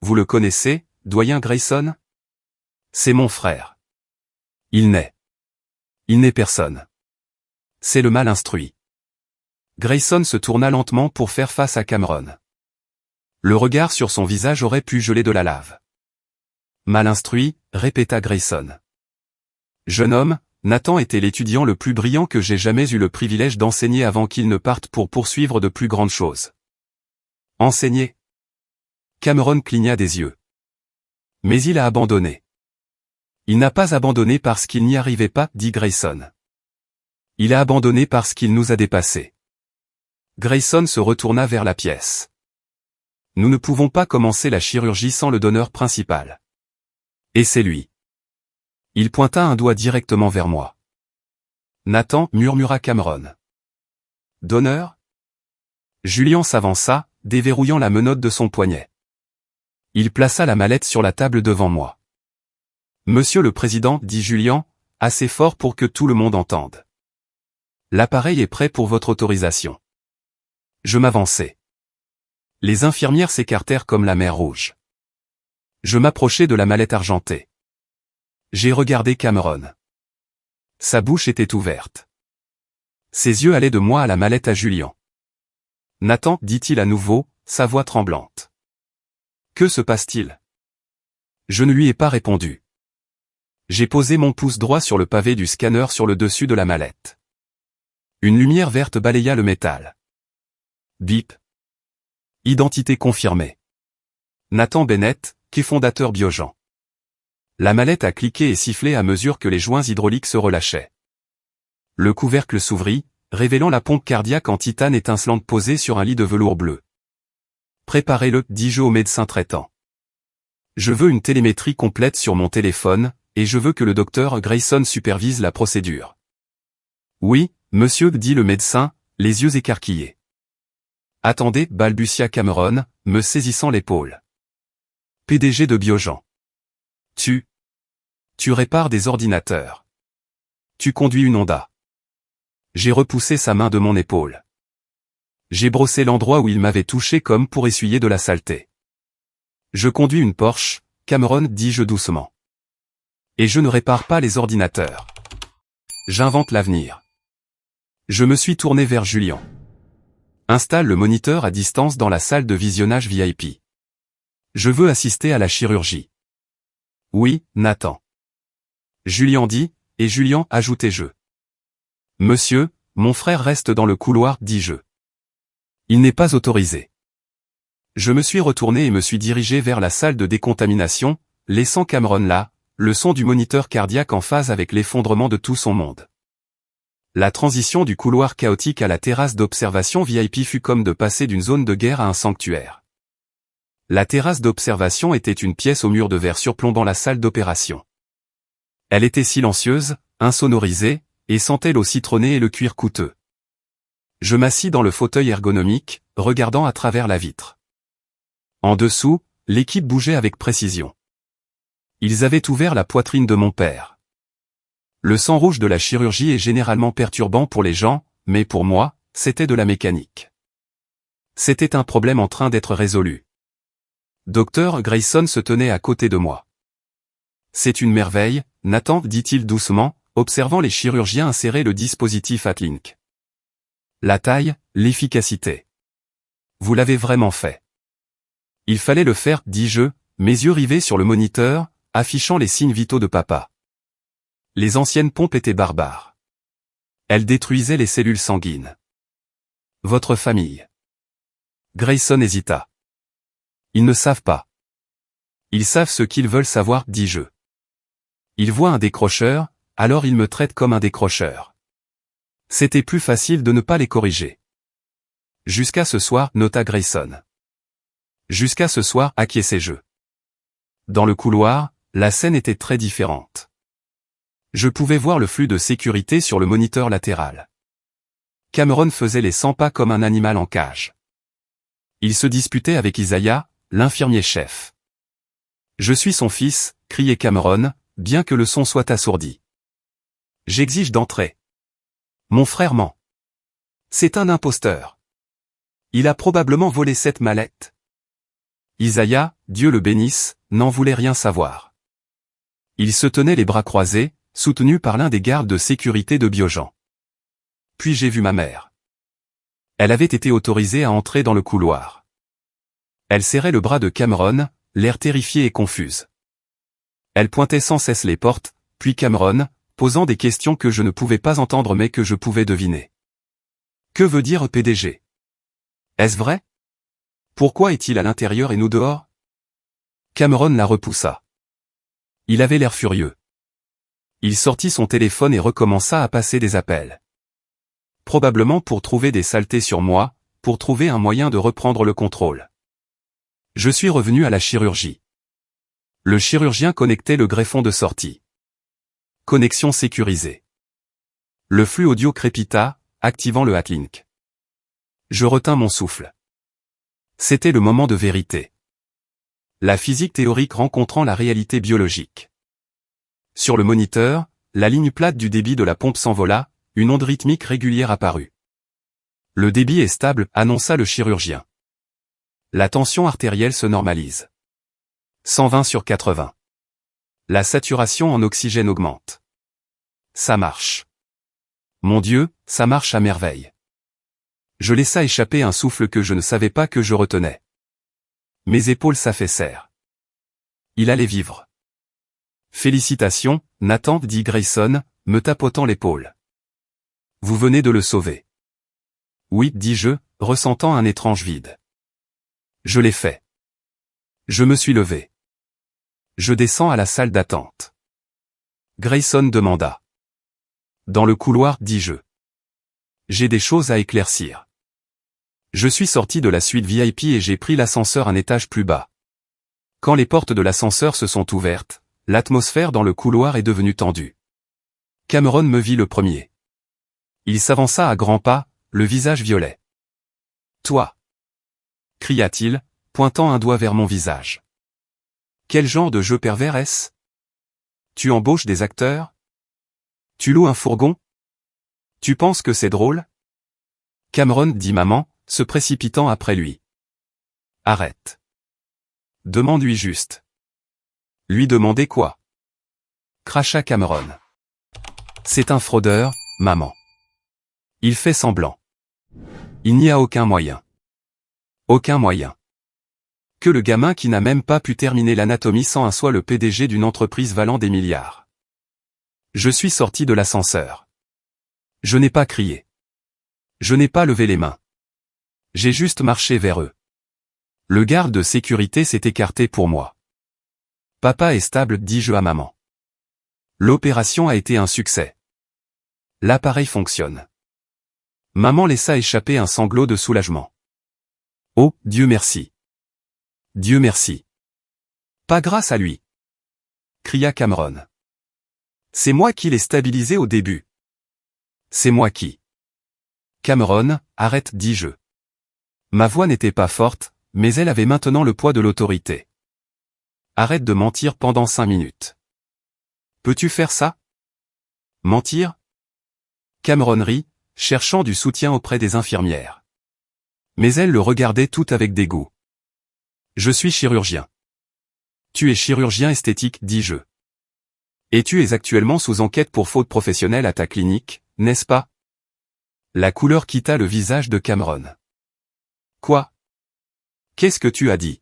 Vous le connaissez, doyen Grayson? C'est mon frère. Il n'est personne. C'est le mal instruit. Grayson se tourna lentement pour faire face à Cameron. Le regard sur son visage aurait pu geler de la lave. Mal instruit, répéta Grayson. Jeune homme, Nathan était l'étudiant le plus brillant que j'ai jamais eu le privilège d'enseigner avant qu'il ne parte pour poursuivre de plus grandes choses. Enseigner? Cameron cligna des yeux. Mais il a abandonné. Il n'a pas abandonné parce qu'il n'y arrivait pas, dit Grayson. Il a abandonné parce qu'il nous a dépassés. Grayson se retourna vers la pièce. Nous ne pouvons pas commencer la chirurgie sans le donneur principal. Et c'est lui. Il pointa un doigt directement vers moi. Nathan, murmura Cameron. Donneur? Julian s'avança, déverrouillant la menotte de son poignet. Il plaça la mallette sur la table devant moi. Monsieur le Président, dit Julian, assez fort pour que tout le monde entende. L'appareil est prêt pour votre autorisation. Je m'avançai. Les infirmières s'écartèrent comme la mer Rouge. Je m'approchai de la mallette argentée. J'ai regardé Cameron. Sa bouche était ouverte. Ses yeux allaient de moi à la mallette à Julian. Nathan, dit-il à nouveau, sa voix tremblante. Que se passe-t-il? Je ne lui ai pas répondu. J'ai posé mon pouce droit sur le pavé du scanner sur le dessus de la mallette. Une lumière verte balaya le métal. Bip. Identité confirmée. Nathan Bennett, cofondateur Biogen. La mallette a cliqué et sifflé à mesure que les joints hydrauliques se relâchaient. Le couvercle s'ouvrit, révélant la pompe cardiaque en titane étincelante posée sur un lit de velours bleu. Préparez-le, dis-je au médecin traitant. Je veux une télémétrie complète sur mon téléphone, et je veux que le docteur Grayson supervise la procédure. Oui, monsieur, dit le médecin, les yeux écarquillés. Attendez, balbutia Cameron, me saisissant l'épaule. PDG de Biogen. Tu répares des ordinateurs. Tu conduis une Honda. J'ai repoussé sa main de mon épaule. J'ai brossé l'endroit où il m'avait touché comme pour essuyer de la saleté. Je conduis une Porsche, Cameron, dis-je doucement. Et je ne répare pas les ordinateurs. J'invente l'avenir. Je me suis tourné vers Julian. Installe le moniteur à distance dans la salle de visionnage VIP. Je veux assister à la chirurgie. Oui, Nathan. Julian dit, et Julian ajoutait je. Monsieur, mon frère reste dans le couloir, dis-je. Il n'est pas autorisé. Je me suis retourné et me suis dirigé vers la salle de décontamination, laissant Cameron là, le son du moniteur cardiaque en phase avec l'effondrement de tout son monde. La transition du couloir chaotique à la terrasse d'observation VIP fut comme de passer d'une zone de guerre à un sanctuaire. La terrasse d'observation était une pièce au mur de verre surplombant la salle d'opération. Elle était silencieuse, insonorisée, et sentait l'eau citronnée et le cuir coûteux. Je m'assis dans le fauteuil ergonomique, regardant à travers la vitre. En dessous, l'équipe bougeait avec précision. Ils avaient ouvert la poitrine de mon père. Le sang rouge de la chirurgie est généralement perturbant pour les gens, mais pour moi, c'était de la mécanique. C'était un problème en train d'être résolu. Dr. Grayson se tenait à côté de moi. C'est une merveille, Nathan, dit-il doucement, observant les chirurgiens insérer le dispositif Atlink. La taille, l'efficacité. Vous l'avez vraiment fait. Il fallait le faire, dis-je, mes yeux rivés sur le moniteur, affichant les signes vitaux de papa. Les anciennes pompes étaient barbares. Elles détruisaient les cellules sanguines. Votre famille. Grayson hésita. Ils ne savent pas. Ils savent ce qu'ils veulent savoir, dis-je. Ils voient un décrocheur, alors ils me traitent comme un décrocheur. C'était plus facile de ne pas les corriger. Jusqu'à ce soir, nota Grayson. Jusqu'à ce soir, acquiesçai-je. Dans le couloir, la scène était très différente. Je pouvais voir le flux de sécurité sur le moniteur latéral. Cameron faisait les 100 pas comme un animal en cage. Il se disputait avec Isaiah, l'infirmier-chef. Je suis son fils, criait Cameron, bien que le son soit assourdi. J'exige d'entrer. Mon frère ment. C'est un imposteur. Il a probablement volé cette mallette. Isaiah, Dieu le bénisse, n'en voulait rien savoir. Il se tenait les bras croisés, soutenu par l'un des gardes de sécurité de Biogen. Puis j'ai vu ma mère. Elle avait été autorisée à entrer dans le couloir. Elle serrait le bras de Cameron, l'air terrifié et confuse. Elle pointait sans cesse les portes, puis Cameron, posant des questions que je ne pouvais pas entendre mais que je pouvais deviner. Que veut dire PDG? Est-ce vrai? Pourquoi est-il à l'intérieur et nous dehors? Cameron la repoussa. Il avait l'air furieux. Il sortit son téléphone et recommença à passer des appels. Probablement pour trouver des saletés sur moi, pour trouver un moyen de reprendre le contrôle. Je suis revenu à la chirurgie. Le chirurgien connectait le greffon de sortie. Connexion sécurisée. Le flux audio crépita, activant le Atlink. Je retins mon souffle. C'était le moment de vérité. La physique théorique rencontrant la réalité biologique. Sur le moniteur, la ligne plate du débit de la pompe s'envola, une onde rythmique régulière apparut. Le débit est stable, annonça le chirurgien. La tension artérielle se normalise. 120/80. La saturation en oxygène augmente. Ça marche. Mon Dieu, ça marche à merveille. Je laissa échapper un souffle que je ne savais pas que je retenais. Mes épaules s'affaissèrent. Il allait vivre. Félicitations, Nathan, dit Grayson, me tapotant l'épaule. Vous venez de le sauver. Oui, dis-je, ressentant un étrange vide. Je l'ai fait. Je me suis levé. Je descends à la salle d'attente. Grayson demanda. Dans le couloir, dis-je. J'ai des choses à éclaircir. Je suis sorti de la suite VIP et j'ai pris l'ascenseur un étage plus bas. Quand les portes de l'ascenseur se sont ouvertes, l'atmosphère dans le couloir est devenue tendue. Cameron me vit le premier. Il s'avança à grands pas, le visage violet. Toi! Cria-t-il, pointant un doigt vers mon visage. Quel genre de jeu pervers est-ce? Tu embauches des acteurs? Tu loues un fourgon? Tu penses que c'est drôle? Cameron, dit maman, se précipitant après lui. Arrête. Demande-lui juste. Lui demander quoi? cracha Cameron. C'est un fraudeur, maman. Il fait semblant. Il n'y a aucun moyen. Aucun moyen. Que le gamin qui n'a même pas pu terminer l'anatomie 101 soit le PDG d'une entreprise valant des milliards. Je suis sorti de l'ascenseur. Je n'ai pas crié. Je n'ai pas levé les mains. J'ai juste marché vers eux. Le garde de sécurité s'est écarté pour moi. Papa est stable, dis-je à maman. L'opération a été un succès. L'appareil fonctionne. Maman laissa échapper un sanglot de soulagement. Oh, Dieu merci. Dieu merci. Pas grâce à lui. Cria Cameron. C'est moi qui l'ai stabilisé au début. C'est moi qui. Cameron, arrête, dis-je. Ma voix n'était pas forte, mais elle avait maintenant le poids de l'autorité. Arrête de mentir pendant 5 minutes. Peux-tu faire ça? Mentir? Cameron rit, cherchant du soutien auprès des infirmières. Mais elle le regardait tout avec dégoût. Je suis chirurgien. Tu es chirurgien esthétique, dis-je. Et tu es actuellement sous enquête pour faute professionnelle à ta clinique, n'est-ce pas? La couleur quitta le visage de Cameron. Quoi? Qu'est-ce que tu as dit?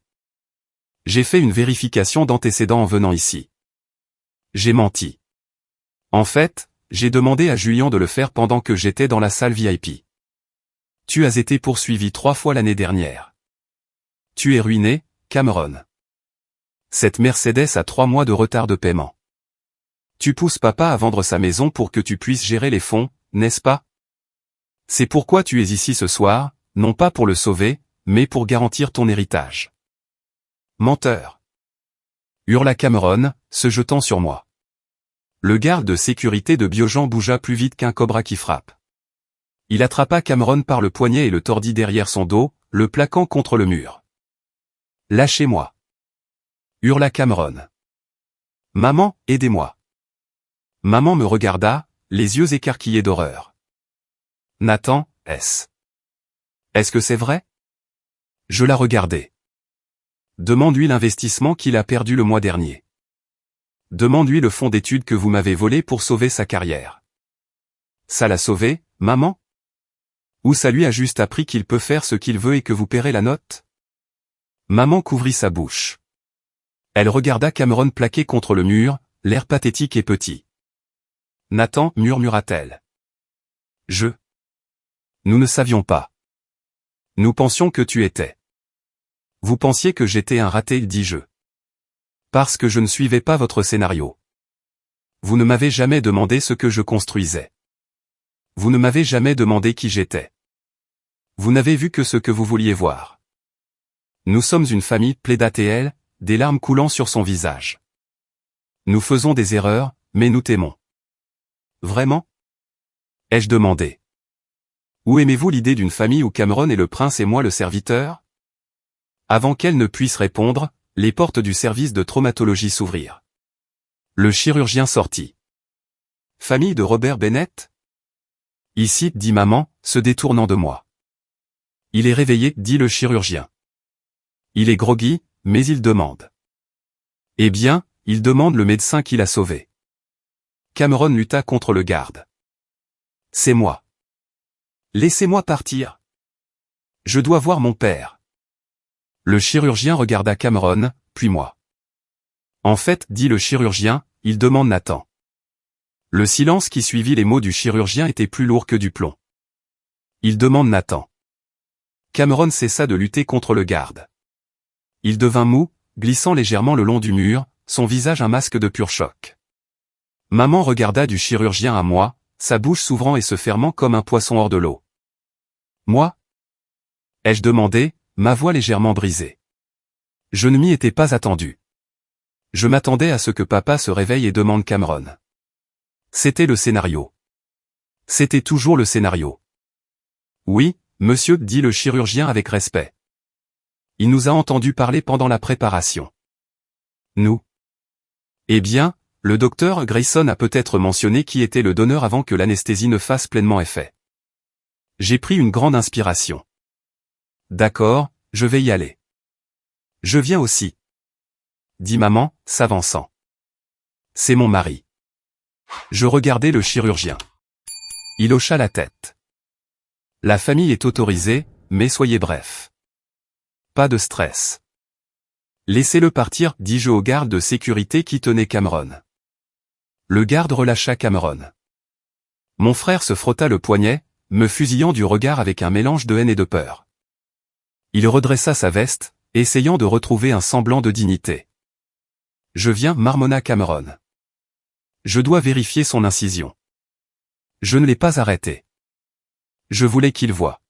J'ai fait une vérification d'antécédents en venant ici. J'ai menti. En fait, j'ai demandé à Julien de le faire pendant que j'étais dans la salle VIP. Tu as été poursuivi 3 fois l'année dernière. Tu es ruiné, Cameron. Cette Mercedes a 3 mois de retard de paiement. Tu pousses papa à vendre sa maison pour que tu puisses gérer les fonds, n'est-ce pas? C'est pourquoi tu es ici ce soir, non pas pour le sauver, mais pour garantir ton héritage. Menteur! Hurla Cameron, se jetant sur moi. Le garde de sécurité de Biogen bougea plus vite qu'un cobra qui frappe. Il attrapa Cameron par le poignet et le tordit derrière son dos, le plaquant contre le mur. Lâchez-moi! Hurla Cameron. Maman, aidez-moi! Maman me regarda, les yeux écarquillés d'horreur. Nathan, est-ce que c'est vrai? Je la regardais. Demande-lui l'investissement qu'il a perdu le mois dernier. Demande-lui le fonds d'études que vous m'avez volé pour sauver sa carrière. Ça l'a sauvé, maman? Ou ça lui a juste appris qu'il peut faire ce qu'il veut et que vous paierez la note? Maman couvrit sa bouche. Elle regarda Cameron plaqué contre le mur, l'air pathétique et petit. Nathan, murmura-t-elle. Nous ne savions pas. Nous pensions que tu étais. Vous pensiez que j'étais un raté, dis-je. Parce que je ne suivais pas votre scénario. Vous ne m'avez jamais demandé ce que je construisais. Vous ne m'avez jamais demandé qui j'étais. Vous n'avez vu que ce que vous vouliez voir. Nous sommes une famille, plaida-t-elle, des larmes coulant sur son visage. Nous faisons des erreurs, mais nous t'aimons. Vraiment? Ai-je demandé. Où aimez-vous l'idée d'une famille où Cameron est le prince et moi le serviteur? Avant qu'elle ne puisse répondre, les portes du service de traumatologie s'ouvrirent. Le chirurgien sortit. Famille de Robert Bennett? Ici, dit maman, se détournant de moi. Il est réveillé, dit le chirurgien. Il est groggy, mais il demande. Eh bien, il demande le médecin qui l'a sauvé. Cameron lutta contre le garde. C'est moi. Laissez-moi partir. Je dois voir mon père. Le chirurgien regarda Cameron, puis moi. En fait, dit le chirurgien, il demande Nathan. Le silence qui suivit les mots du chirurgien était plus lourd que du plomb. Il demande Nathan. Cameron cessa de lutter contre le garde. Il devint mou, glissant légèrement le long du mur, son visage un masque de pur choc. Maman regarda du chirurgien à moi, sa bouche s'ouvrant et se fermant comme un poisson hors de l'eau. Moi? Ai-je demandé, ma voix légèrement brisée. Je ne m'y étais pas attendu. Je m'attendais à ce que papa se réveille et demande Cameron. C'était le scénario. C'était toujours le scénario. Oui, monsieur, dit le chirurgien avec respect. Il nous a entendu parler pendant la préparation. Nous? Eh bien, le docteur Grayson a peut-être mentionné qui était le donneur avant que l'anesthésie ne fasse pleinement effet. J'ai pris une grande inspiration. D'accord, je vais y aller. Je viens aussi. Dit maman, s'avançant. C'est mon mari. Je regardai le chirurgien. Il hocha la tête. La famille est autorisée, mais soyez bref. Pas de stress. Laissez-le partir, dis-je au garde de sécurité qui tenait Cameron. Le garde relâcha Cameron. Mon frère se frotta le poignet, me fusillant du regard avec un mélange de haine et de peur. Il redressa sa veste, essayant de retrouver un semblant de dignité. Je viens, marmonna Cameron. Je dois vérifier son incision. Je ne l'ai pas arrêté. Je voulais qu'il voie.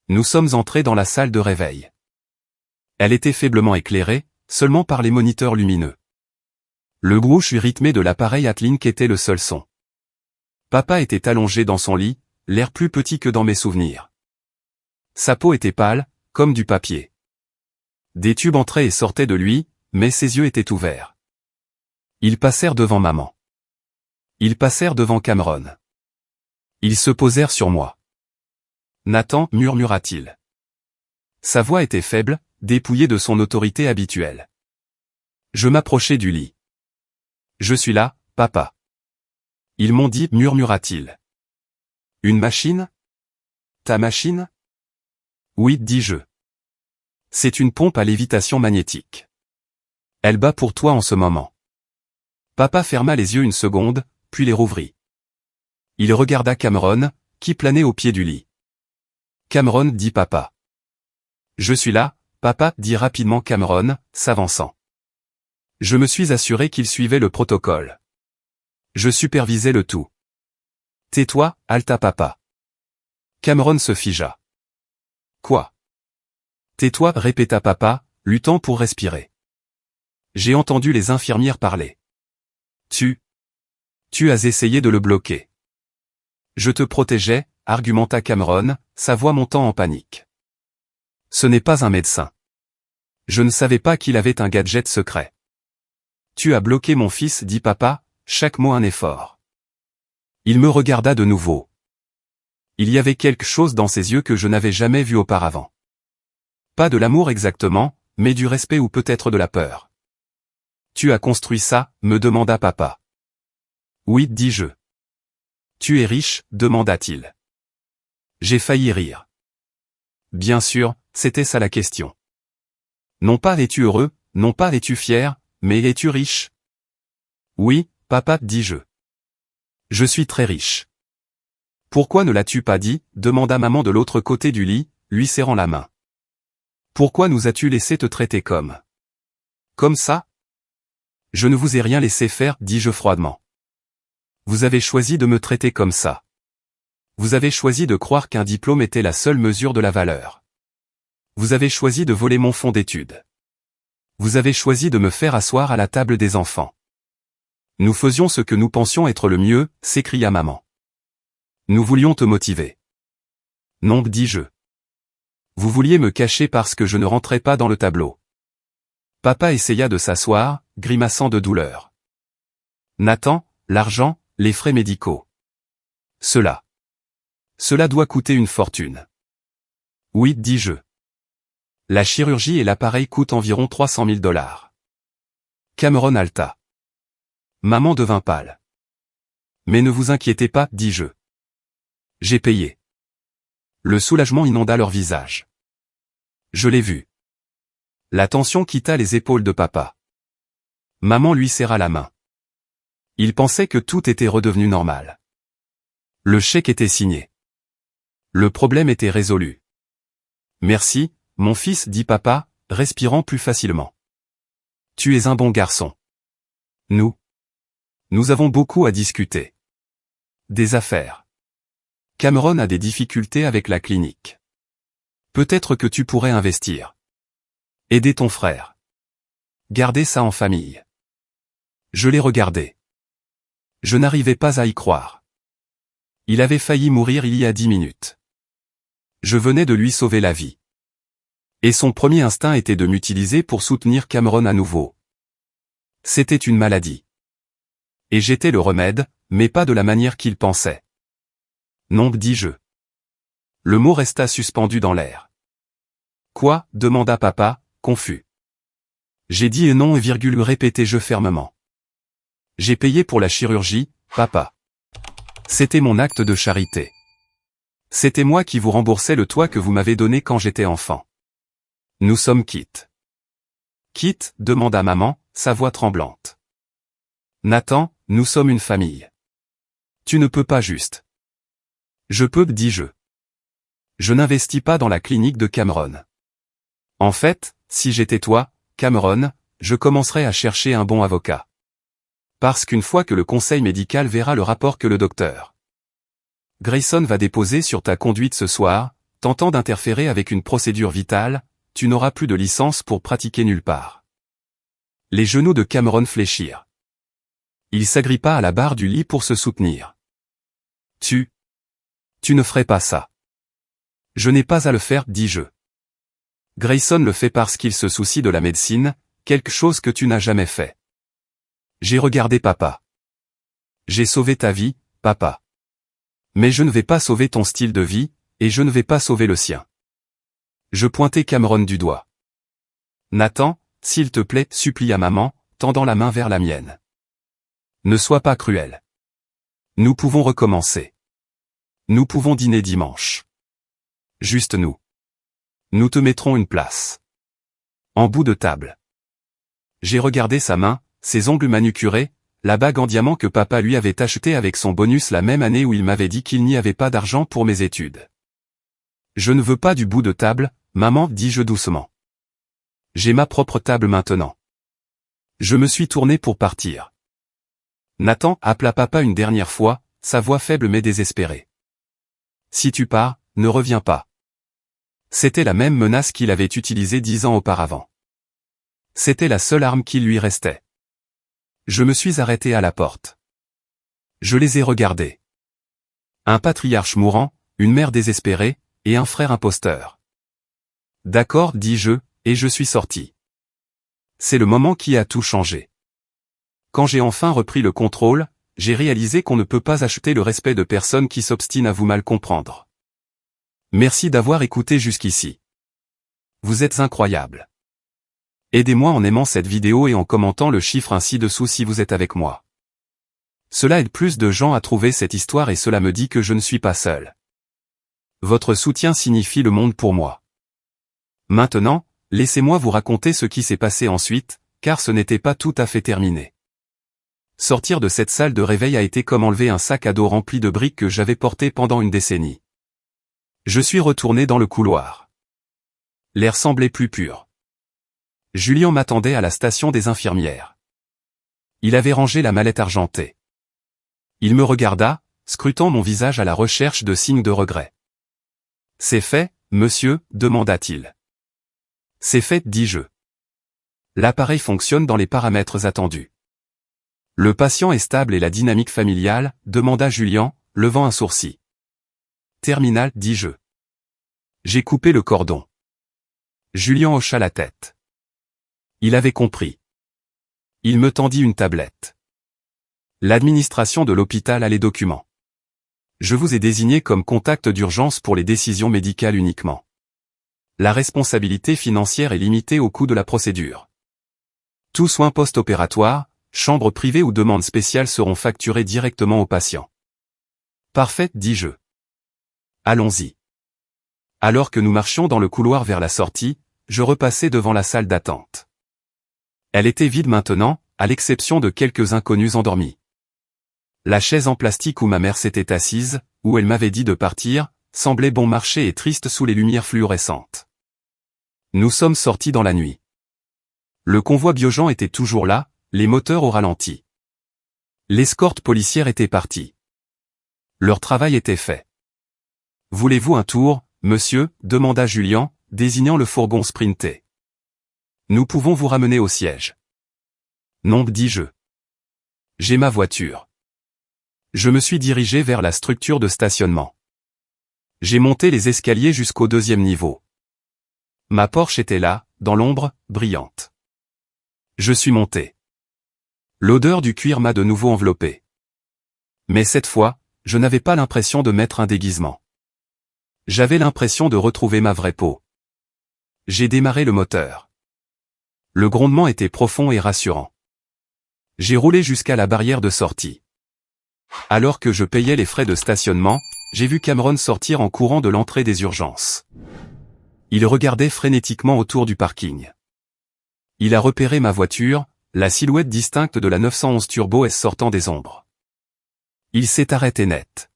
Nous sommes entrés dans la salle de réveil. Elle était faiblement éclairée, seulement par les moniteurs lumineux. Le grouche rythmé de l'appareil Atlink était le seul son. Papa était allongé dans son lit, l'air plus petit que dans mes souvenirs. Sa peau était pâle, comme du papier. Des tubes entraient et sortaient de lui, mais ses yeux étaient ouverts. Ils passèrent devant maman. Ils passèrent devant Cameron. Ils se posèrent sur moi. Nathan, murmura-t-il. Sa voix était faible, dépouillée de son autorité habituelle. Je m'approchai du lit. Je suis là, papa. Ils m'ont dit, murmura-t-il. Une machine? Ta machine? Oui, dis-je. C'est une pompe à lévitation magnétique. Elle bat pour toi en ce moment. Papa ferma les yeux une seconde, puis les rouvrit. Il regarda Cameron, qui planait au pied du lit. Cameron, dit papa. Je suis là, papa, dit rapidement Cameron, s'avançant. Je me suis assuré qu'il suivait le protocole. Je supervisais le tout. Tais-toi, haleta papa. Cameron se figea. Quoi? Tais-toi, répéta papa, luttant pour respirer. J'ai entendu les infirmières parler. Tu as essayé de le bloquer. Je te protégeais, argumenta Cameron, sa voix montant en panique. Ce n'est pas un médecin. Je ne savais pas qu'il avait un gadget secret. Tu as bloqué mon fils, dit papa, chaque mot un effort. Il me regarda de nouveau. Il y avait quelque chose dans ses yeux que je n'avais jamais vu auparavant. Pas de l'amour exactement, mais du respect ou peut-être de la peur. Tu as construit ça, me demanda papa. Oui, dis-je. Tu es riche, demanda-t-il. J'ai failli rire. Bien sûr, c'était ça la question. Non pas es-tu heureux, non pas es-tu fier, mais es-tu riche? Oui, papa, dis-je. Je suis très riche. Pourquoi ne l'as-tu pas dit, demanda maman de l'autre côté du lit, lui serrant la main. Pourquoi nous as-tu laissé te traiter comme ça? Je ne vous ai rien laissé faire, dis-je froidement. Vous avez choisi de me traiter comme ça. Vous avez choisi de croire qu'un diplôme était la seule mesure de la valeur. Vous avez choisi de voler mon fonds d'études. Vous avez choisi de me faire asseoir à la table des enfants. Nous faisions ce que nous pensions être le mieux, s'écria maman. Nous voulions te motiver. Non, dis-je. Vous vouliez me cacher parce que je ne rentrais pas dans le tableau. Papa essaya de s'asseoir, grimaçant de douleur. Nathan, l'argent, les frais médicaux. Cela doit coûter une fortune. Oui, dis-je. La chirurgie et l'appareil coûtent environ 300 000 $. Cameron haleta. Maman devint pâle. Mais ne vous inquiétez pas, dis-je. J'ai payé. Le soulagement inonda leur visage. Je l'ai vu. La tension quitta les épaules de papa. Maman lui serra la main. Il pensait que tout était redevenu normal. Le chèque était signé. Le problème était résolu. Merci, mon fils, dit papa, respirant plus facilement. Tu es un bon garçon. Nous avons beaucoup à discuter. Des affaires. Cameron a des difficultés avec la clinique. Peut-être que tu pourrais investir. Aider ton frère. Garder ça en famille. Je l'ai regardé. Je n'arrivais pas à y croire. Il avait failli mourir il y a 10 minutes. Je venais de lui sauver la vie. Et son premier instinct était de m'utiliser pour soutenir Cameron à nouveau. C'était une maladie. Et j'étais le remède, mais pas de la manière qu'il pensait. Non, dis-je. Le mot resta suspendu dans l'air. Quoi, demanda papa, confus. J'ai dit non et répétai-je fermement. J'ai payé pour la chirurgie, papa. C'était mon acte de charité. C'était moi qui vous remboursais le toit que vous m'avez donné quand j'étais enfant. Nous sommes quittes. Quitte, demanda maman, sa voix tremblante. Nathan, nous sommes une famille. Tu ne peux pas juste. Je peux, dis-je. Je n'investis pas dans la clinique de Cameron. En fait, si j'étais toi, Cameron, je commencerais à chercher un bon avocat. Parce qu'une fois que le conseil médical verra le rapport que le docteur Grayson va déposer sur ta conduite ce soir, tentant d'interférer avec une procédure vitale, tu n'auras plus de licence pour pratiquer nulle part. Les genoux de Cameron fléchirent. Il s'agrippa à la barre du lit pour se soutenir. Tu ne ferais pas ça. Je n'ai pas à le faire, dis-je. Grayson le fait parce qu'il se soucie de la médecine, quelque chose que tu n'as jamais fait. J'ai regardé papa. J'ai sauvé ta vie, papa. Mais je ne vais pas sauver ton style de vie, et je ne vais pas sauver le sien. Je pointai Cameron du doigt. Nathan, s'il te plaît, supplia maman, tendant la main vers la mienne. Ne sois pas cruel. Nous pouvons recommencer. Nous pouvons dîner dimanche. Juste nous. Nous te mettrons une place. En bout de table. J'ai regardé sa main, ses ongles manucurés, la bague en diamant que papa lui avait achetée avec son bonus la même année où il m'avait dit qu'il n'y avait pas d'argent pour mes études. Je ne veux pas du bout de table, maman, dis-je doucement. J'ai ma propre table maintenant. Je me suis tourné pour partir. Nathan appela papa une dernière fois, sa voix faible mais désespérée. Si tu pars, ne reviens pas. C'était la même menace qu'il avait utilisée 10 ans auparavant. C'était la seule arme qui lui restait. Je me suis arrêté à la porte. Je les ai regardés. Un patriarche mourant, une mère désespérée, et un frère imposteur. D'accord, dis-je, et je suis sorti. C'est le moment qui a tout changé. Quand j'ai enfin repris le contrôle, j'ai réalisé qu'on ne peut pas acheter le respect de personnes qui s'obstinent à vous mal comprendre. Merci d'avoir écouté jusqu'ici. Vous êtes incroyables. Aidez-moi en aimant cette vidéo et en commentant le chiffre ci-dessous si vous êtes avec moi. Cela aide plus de gens à trouver cette histoire et cela me dit que je ne suis pas seul. Votre soutien signifie le monde pour moi. Maintenant, laissez-moi vous raconter ce qui s'est passé ensuite, car ce n'était pas tout à fait terminé. Sortir de cette salle de réveil a été comme enlever un sac à dos rempli de briques que j'avais porté pendant une décennie. Je suis retourné dans le couloir. L'air semblait plus pur. Julien m'attendait à la station des infirmières. Il avait rangé la mallette argentée. Il me regarda, scrutant mon visage à la recherche de signes de regret. « C'est fait, monsieur ?» demanda-t-il. « C'est fait, dis-je. L'appareil fonctionne dans les paramètres attendus. »« Le patient est stable et la dynamique familiale ?» demanda Julien, levant un sourcil. « Terminal, dis-je. » J'ai coupé le cordon. Julien hocha la tête. Il avait compris. Il me tendit une tablette. L'administration de l'hôpital a les documents. Je vous ai désigné comme contact d'urgence pour les décisions médicales uniquement. La responsabilité financière est limitée au coût de la procédure. Tous soins post-opératoires, chambres privées ou demandes spéciales seront facturés directement aux patients. Parfait, dis-je. Allons-y. Alors que nous marchions dans le couloir vers la sortie, je repassai devant la salle d'attente. Elle était vide maintenant, à l'exception de quelques inconnus endormis. La chaise en plastique où ma mère s'était assise, où elle m'avait dit de partir, semblait bon marché et triste sous les lumières fluorescentes. Nous sommes sortis dans la nuit. Le convoi Biogen était toujours là, les moteurs au ralenti. L'escorte policière était partie. Leur travail était fait. « Voulez-vous un tour, monsieur ?» demanda Julien, désignant le fourgon sprinté. « Nous pouvons vous ramener au siège. »« Non, dis-je. J'ai ma voiture. » Je me suis dirigé vers la structure de stationnement. J'ai monté les escaliers jusqu'au 2e niveau. Ma Porsche était là, dans l'ombre, brillante. Je suis monté. L'odeur du cuir m'a de nouveau enveloppé. Mais cette fois, je n'avais pas l'impression de mettre un déguisement. J'avais l'impression de retrouver ma vraie peau. J'ai démarré le moteur. Le grondement était profond et rassurant. J'ai roulé jusqu'à la barrière de sortie. Alors que je payais les frais de stationnement, j'ai vu Cameron sortir en courant de l'entrée des urgences. Il regardait frénétiquement autour du parking. Il a repéré ma voiture, la silhouette distincte de la 911 Turbo S sortant des ombres. Il s'est arrêté net.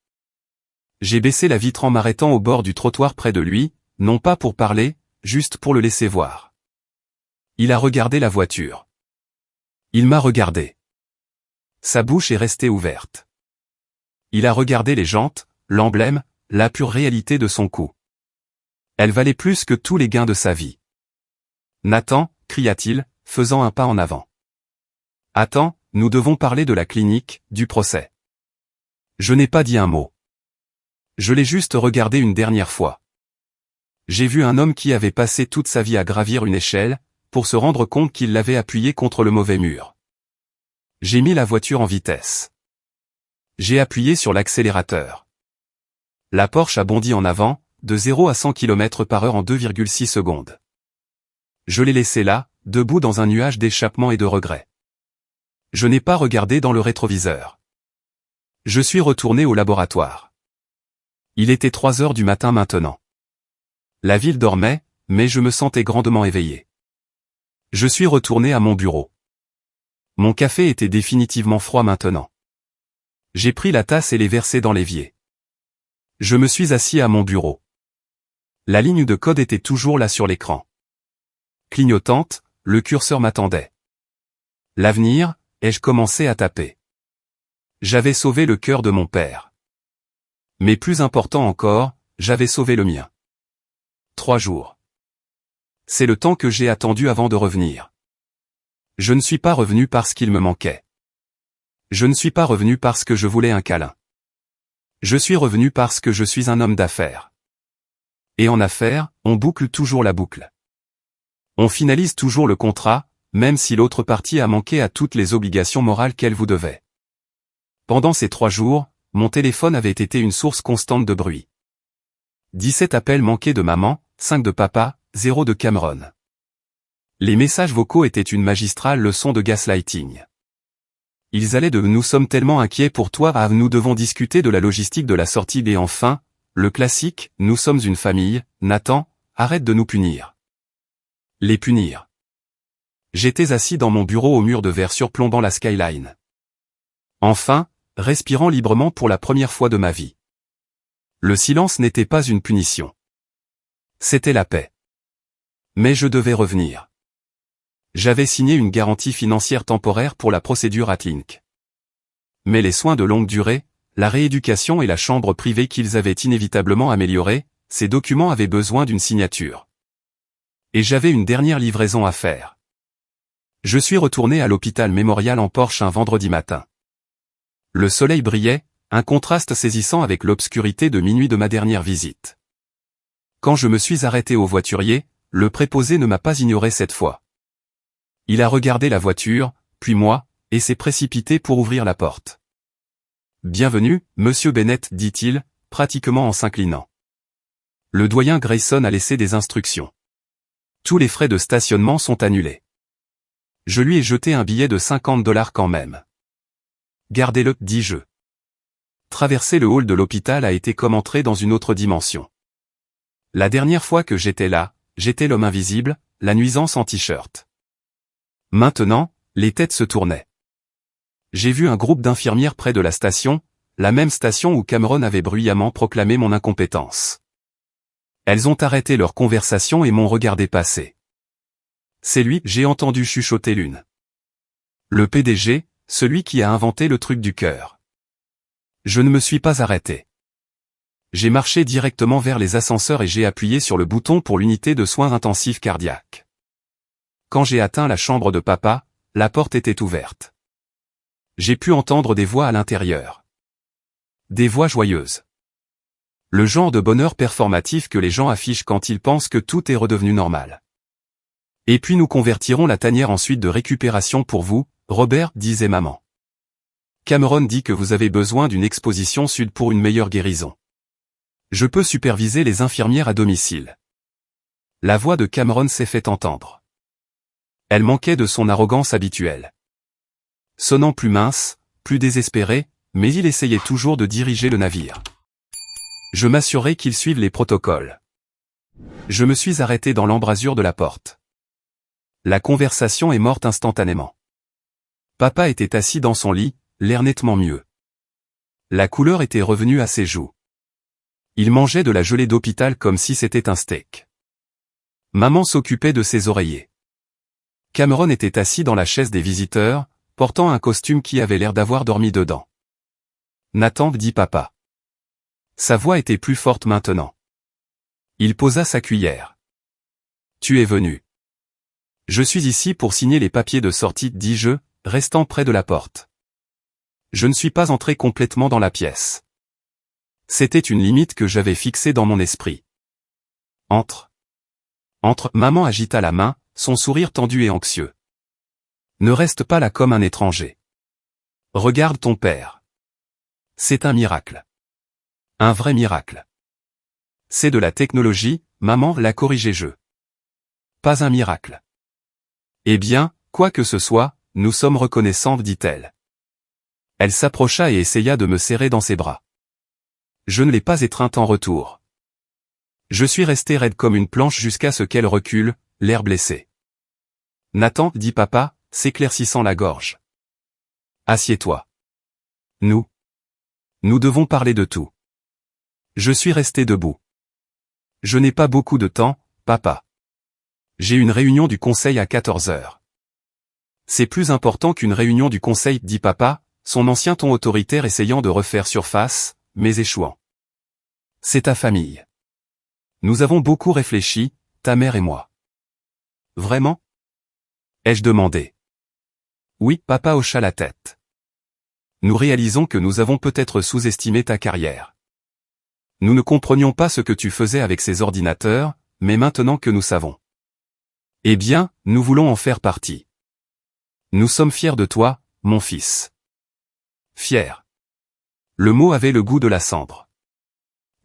J'ai baissé la vitre en m'arrêtant au bord du trottoir près de lui, non pas pour parler, juste pour le laisser voir. Il a regardé la voiture. Il m'a regardé. Sa bouche est restée ouverte. Il a regardé les jantes, l'emblème, la pure réalité de son coup. Elle valait plus que tous les gains de sa vie. Nathan, cria-t-il, faisant un pas en avant. Attends, nous devons parler de la clinique, du procès. Je n'ai pas dit un mot. Je l'ai juste regardé une dernière fois. J'ai vu un homme qui avait passé toute sa vie à gravir une échelle, pour se rendre compte qu'il l'avait appuyé contre le mauvais mur. J'ai mis la voiture en vitesse. J'ai appuyé sur l'accélérateur. La Porsche a bondi en avant, de 0 à 100 km/h en 2,6 secondes. Je l'ai laissé là, debout dans un nuage d'échappement et de regret. Je n'ai pas regardé dans le rétroviseur. Je suis retourné au laboratoire. Il était 3 heures du matin maintenant. La ville dormait, mais je me sentais grandement éveillé. Je suis retourné à mon bureau. Mon café était définitivement froid maintenant. J'ai pris la tasse et l'ai versée dans l'évier. Je me suis assis à mon bureau. La ligne de code était toujours là sur l'écran. Clignotante, le curseur m'attendait. L'avenir, ai-je commencé à taper. J'avais sauvé le cœur de mon père. Mais plus important encore, j'avais sauvé le mien. 3 jours. C'est le temps que j'ai attendu avant de revenir. Je ne suis pas revenu parce qu'il me manquait. Je ne suis pas revenu parce que je voulais un câlin. Je suis revenu parce que je suis un homme d'affaires. Et en affaires, on boucle toujours la boucle. On finalise toujours le contrat, même si l'autre partie a manqué à toutes les obligations morales qu'elle vous devait. Pendant ces 3 jours, mon téléphone avait été une source constante de bruit. 17 appels manqués de maman, 5 de papa, 0 de Cameron. Les messages vocaux étaient une magistrale leçon de gaslighting. Ils allaient de « nous sommes tellement inquiets pour toi » à « nous devons discuter de la logistique de la sortie » et enfin, le classique « nous sommes une famille, Nathan, arrête de nous punir ». Les punir. J'étais assis dans mon bureau au mur de verre surplombant la skyline. Enfin, respirant librement pour la première fois de ma vie. Le silence n'était pas une punition. C'était la paix. Mais je devais revenir. J'avais signé une garantie financière temporaire pour la procédure Atlink. Mais les soins de longue durée, la rééducation et la chambre privée qu'ils avaient inévitablement améliorée, ces documents avaient besoin d'une signature. Et j'avais une dernière livraison à faire. Je suis retourné à l'hôpital Mémorial en Porsche un vendredi matin. Le soleil brillait, un contraste saisissant avec l'obscurité de minuit de ma dernière visite. Quand je me suis arrêté au voiturier, le préposé ne m'a pas ignoré cette fois. Il a regardé la voiture, puis moi, et s'est précipité pour ouvrir la porte. « Bienvenue, monsieur Bennett, dit-il, pratiquement en s'inclinant. Le doyen Grayson a laissé des instructions. Tous les frais de stationnement sont annulés. Je lui ai jeté un billet de $50 quand même. Gardez-le, dis-je. Traverser le hall de l'hôpital a été comme entrer dans une autre dimension. La dernière fois que j'étais là, j'étais l'homme invisible, la nuisance en t-shirt. Maintenant, les têtes se tournaient. J'ai vu un groupe d'infirmières près de la station, la même station où Cameron avait bruyamment proclamé mon incompétence. Elles ont arrêté leur conversation et m'ont regardé passer. C'est lui, j'ai entendu chuchoter l'une. Le PDG, celui qui a inventé le truc du cœur. Je ne me suis pas arrêté. J'ai marché directement vers les ascenseurs et j'ai appuyé sur le bouton pour l'unité de soins intensifs cardiaques. Quand j'ai atteint la chambre de papa, la porte était ouverte. J'ai pu entendre des voix à l'intérieur. Des voix joyeuses. Le genre de bonheur performatif que les gens affichent quand ils pensent que tout est redevenu normal. Et puis nous convertirons la tanière ensuite de récupération pour vous, Robert, disait maman. Cameron dit que vous avez besoin d'une exposition sud pour une meilleure guérison. Je peux superviser les infirmières à domicile. La voix de Cameron s'est fait entendre. Elle manquait de son arrogance habituelle. Sonnant plus mince, plus désespérée, mais il essayait toujours de diriger le navire. Je m'assurais qu'il suive les protocoles. Je me suis arrêté dans l'embrasure de la porte. La conversation est morte instantanément. Papa était assis dans son lit, l'air nettement mieux. La couleur était revenue à ses joues. Il mangeait de la gelée d'hôpital comme si c'était un steak. Maman s'occupait de ses oreillers. Cameron était assis dans la chaise des visiteurs, portant un costume qui avait l'air d'avoir dormi dedans. Nathan, dit papa. Sa voix était plus forte maintenant. Il posa sa cuillère. Tu es venu. Je suis ici pour signer les papiers de sortie, dis-je, restant près de la porte. Je ne suis pas entré complètement dans la pièce. C'était une limite que j'avais fixée dans mon esprit. Entre. Maman agita la main, son sourire tendu et anxieux. Ne reste pas là comme un étranger. Regarde ton père. C'est un miracle. Un vrai miracle. C'est de la technologie, maman l'a corrigé je. Pas un miracle. Eh bien, quoi que ce soit, nous sommes reconnaissants, dit-elle. Elle s'approcha et essaya de me serrer dans ses bras. Je ne l'ai pas étreinte en retour. Je suis resté raide comme une planche jusqu'à ce qu'elle recule, l'air blessé. Nathan, dit papa, s'éclaircissant la gorge. Assieds-toi. Nous devons parler de tout. Je suis resté debout. Je n'ai pas beaucoup de temps, papa. J'ai une réunion du conseil à 14 heures. C'est plus important qu'une réunion du conseil, dit papa, son ancien ton autoritaire essayant de refaire surface, mais échouant. C'est ta famille. Nous avons beaucoup réfléchi, ta mère et moi. Vraiment? Ai-je demandé. Oui, papa hocha la tête. Nous réalisons que nous avons peut-être sous-estimé ta carrière. Nous ne comprenions pas ce que tu faisais avec ces ordinateurs, mais maintenant que nous savons. Eh bien, nous voulons en faire partie. Nous sommes fiers de toi, mon fils. Fiers. Le mot avait le goût de la cendre.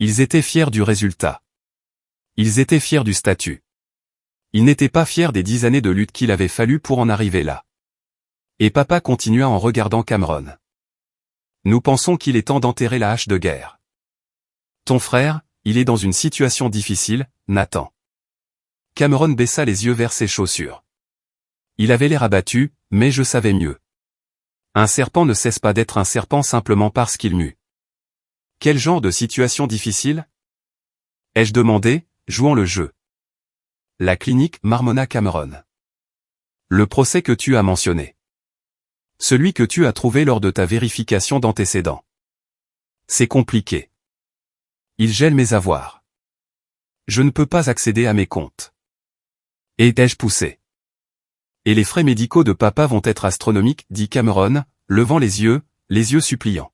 Ils étaient fiers du résultat. Ils étaient fiers du statut. Ils n'étaient pas fiers des 10 années de lutte qu'il avait fallu pour en arriver là. Et papa continua en regardant Cameron. Nous pensons qu'il est temps d'enterrer la hache de guerre. Ton frère, il est dans une situation difficile, Nathan. Cameron baissa les yeux vers ses chaussures. Il avait l'air abattu, mais je savais mieux. Un serpent ne cesse pas d'être un serpent simplement parce qu'il mue. Quel genre de situation difficile? Ai-je demandé, jouant le jeu. La clinique, marmonna Cameron. Le procès que tu as mentionné. Celui que tu as trouvé lors de ta vérification d'antécédents. C'est compliqué. Il gèle mes avoirs. Je ne peux pas accéder à mes comptes. Et ai-je poussé? Et les frais médicaux de papa vont être astronomiques, dit Cameron, levant les yeux suppliants.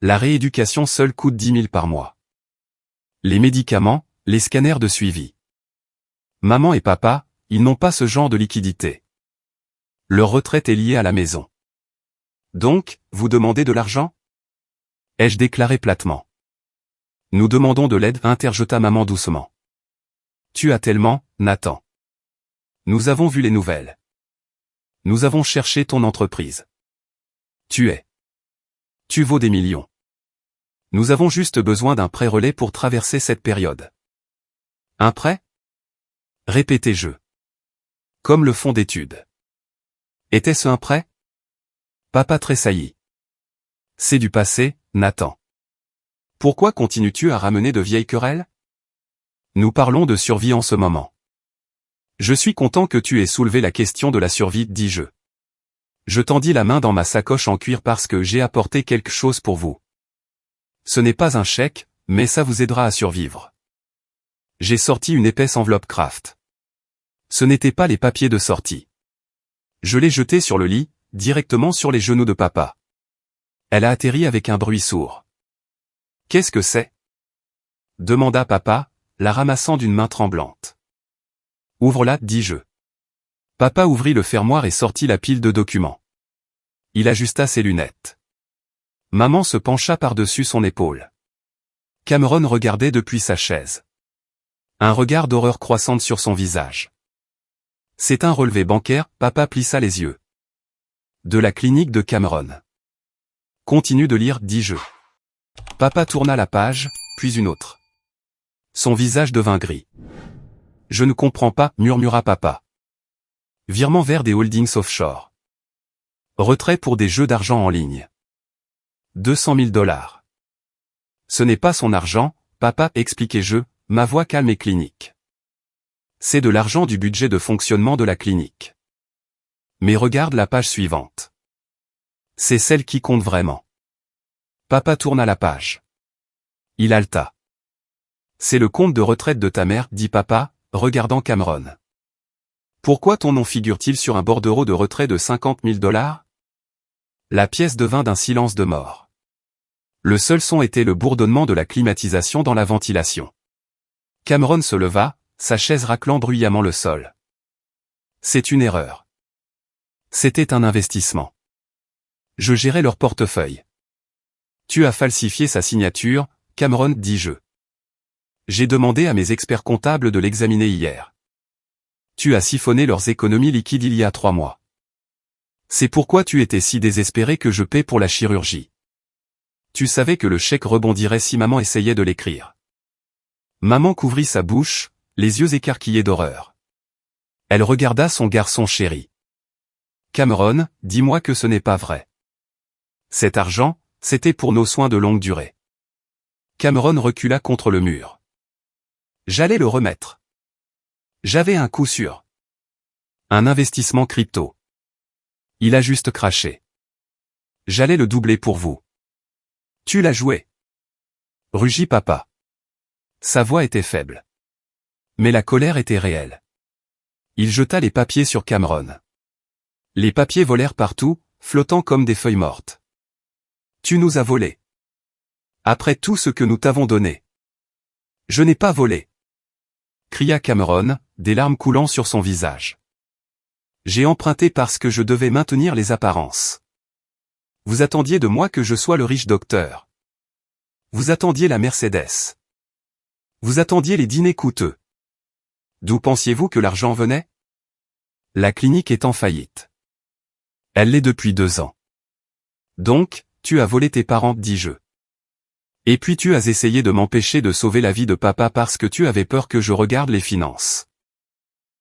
La rééducation seule coûte 10 000 par mois. Les médicaments, les scanners de suivi. Maman et papa, ils n'ont pas ce genre de liquidité. Leur retraite est liée à la maison. Donc, vous demandez de l'argent? Ai-je déclaré platement. Nous demandons de l'aide, interjeta maman doucement. Tu as tellement, Nathan. Nous avons vu les nouvelles. Nous avons cherché ton entreprise. Tu vaux des millions. Nous avons juste besoin d'un prêt relais pour traverser cette période. Un prêt? Répétez-je. Comme le fonds d'études. Était-ce un prêt? Papa tressaillit. C'est du passé, Nathan. Pourquoi continues-tu à ramener de vieilles querelles? Nous parlons de survie en ce moment. Je suis content que tu aies soulevé la question de la survie, dis-je. Je tendis la main dans ma sacoche en cuir parce que j'ai apporté quelque chose pour vous. Ce n'est pas un chèque, mais ça vous aidera à survivre. J'ai sorti une épaisse enveloppe Kraft. Ce n'étaient pas les papiers de sortie. Je l'ai jetée sur le lit, directement sur les genoux de papa. Elle a atterri avec un bruit sourd. Qu'est-ce que c'est? Demanda papa, la ramassant d'une main tremblante. Ouvre-la, dis-je. Papa ouvrit le fermoir et sortit la pile de documents. Il ajusta ses lunettes. Maman se pencha par-dessus son épaule. Cameron regardait depuis sa chaise. Un regard d'horreur croissante sur son visage. C'est un relevé bancaire, papa plissa les yeux. De la clinique de Cameron. Continue de lire, dis-je. Papa tourna la page, puis une autre. Son visage devint gris. Je ne comprends pas, murmura papa. Virement vers des holdings offshore. Retrait pour des jeux d'argent en ligne. 200 000 $. Ce n'est pas son argent, papa, expliquai-je, ma voix calme et clinique. C'est de l'argent du budget de fonctionnement de la clinique. Mais regarde la page suivante. C'est celle qui compte vraiment. Papa tourna la page. Il haleta. C'est le compte de retraite de ta mère, dit papa, regardant Cameron. Pourquoi ton nom figure-t-il sur un bordereau de retrait de 50 000 $? La pièce devint d'un silence de mort. Le seul son était le bourdonnement de la climatisation dans la ventilation. Cameron se leva, sa chaise raclant bruyamment le sol. C'est une erreur. C'était un investissement. Je gérais leur portefeuille. Tu as falsifié sa signature, Cameron, dis-je. J'ai demandé à mes experts comptables de l'examiner hier. Tu as siphonné leurs économies liquides il y a 3 mois. C'est pourquoi tu étais si désespéré que je paie pour la chirurgie. Tu savais que le chèque rebondirait si maman essayait de l'écrire. Maman couvrit sa bouche, les yeux écarquillés d'horreur. Elle regarda son garçon chéri. Cameron, dis-moi que ce n'est pas vrai. Cet argent, c'était pour nos soins de longue durée. Cameron recula contre le mur. J'allais le remettre. J'avais un coup sûr. Un investissement crypto. Il a juste craché. J'allais le doubler pour vous. Tu l'as joué. Rugit papa. Sa voix était faible. Mais la colère était réelle. Il jeta les papiers sur Cameron. Les papiers volèrent partout, flottant comme des feuilles mortes. Tu nous as volés. Après tout ce que nous t'avons donné. Je n'ai pas volé. Cria Cameron, des larmes coulant sur son visage. J'ai emprunté parce que je devais maintenir les apparences. Vous attendiez de moi que je sois le riche docteur. Vous attendiez la Mercedes. Vous attendiez les dîners coûteux. D'où pensiez-vous que l'argent venait? La clinique est en faillite. Elle l'est depuis 2 ans. Donc, tu as volé tes parents, dis-je. Et puis tu as essayé de m'empêcher de sauver la vie de papa parce que tu avais peur que je regarde les finances.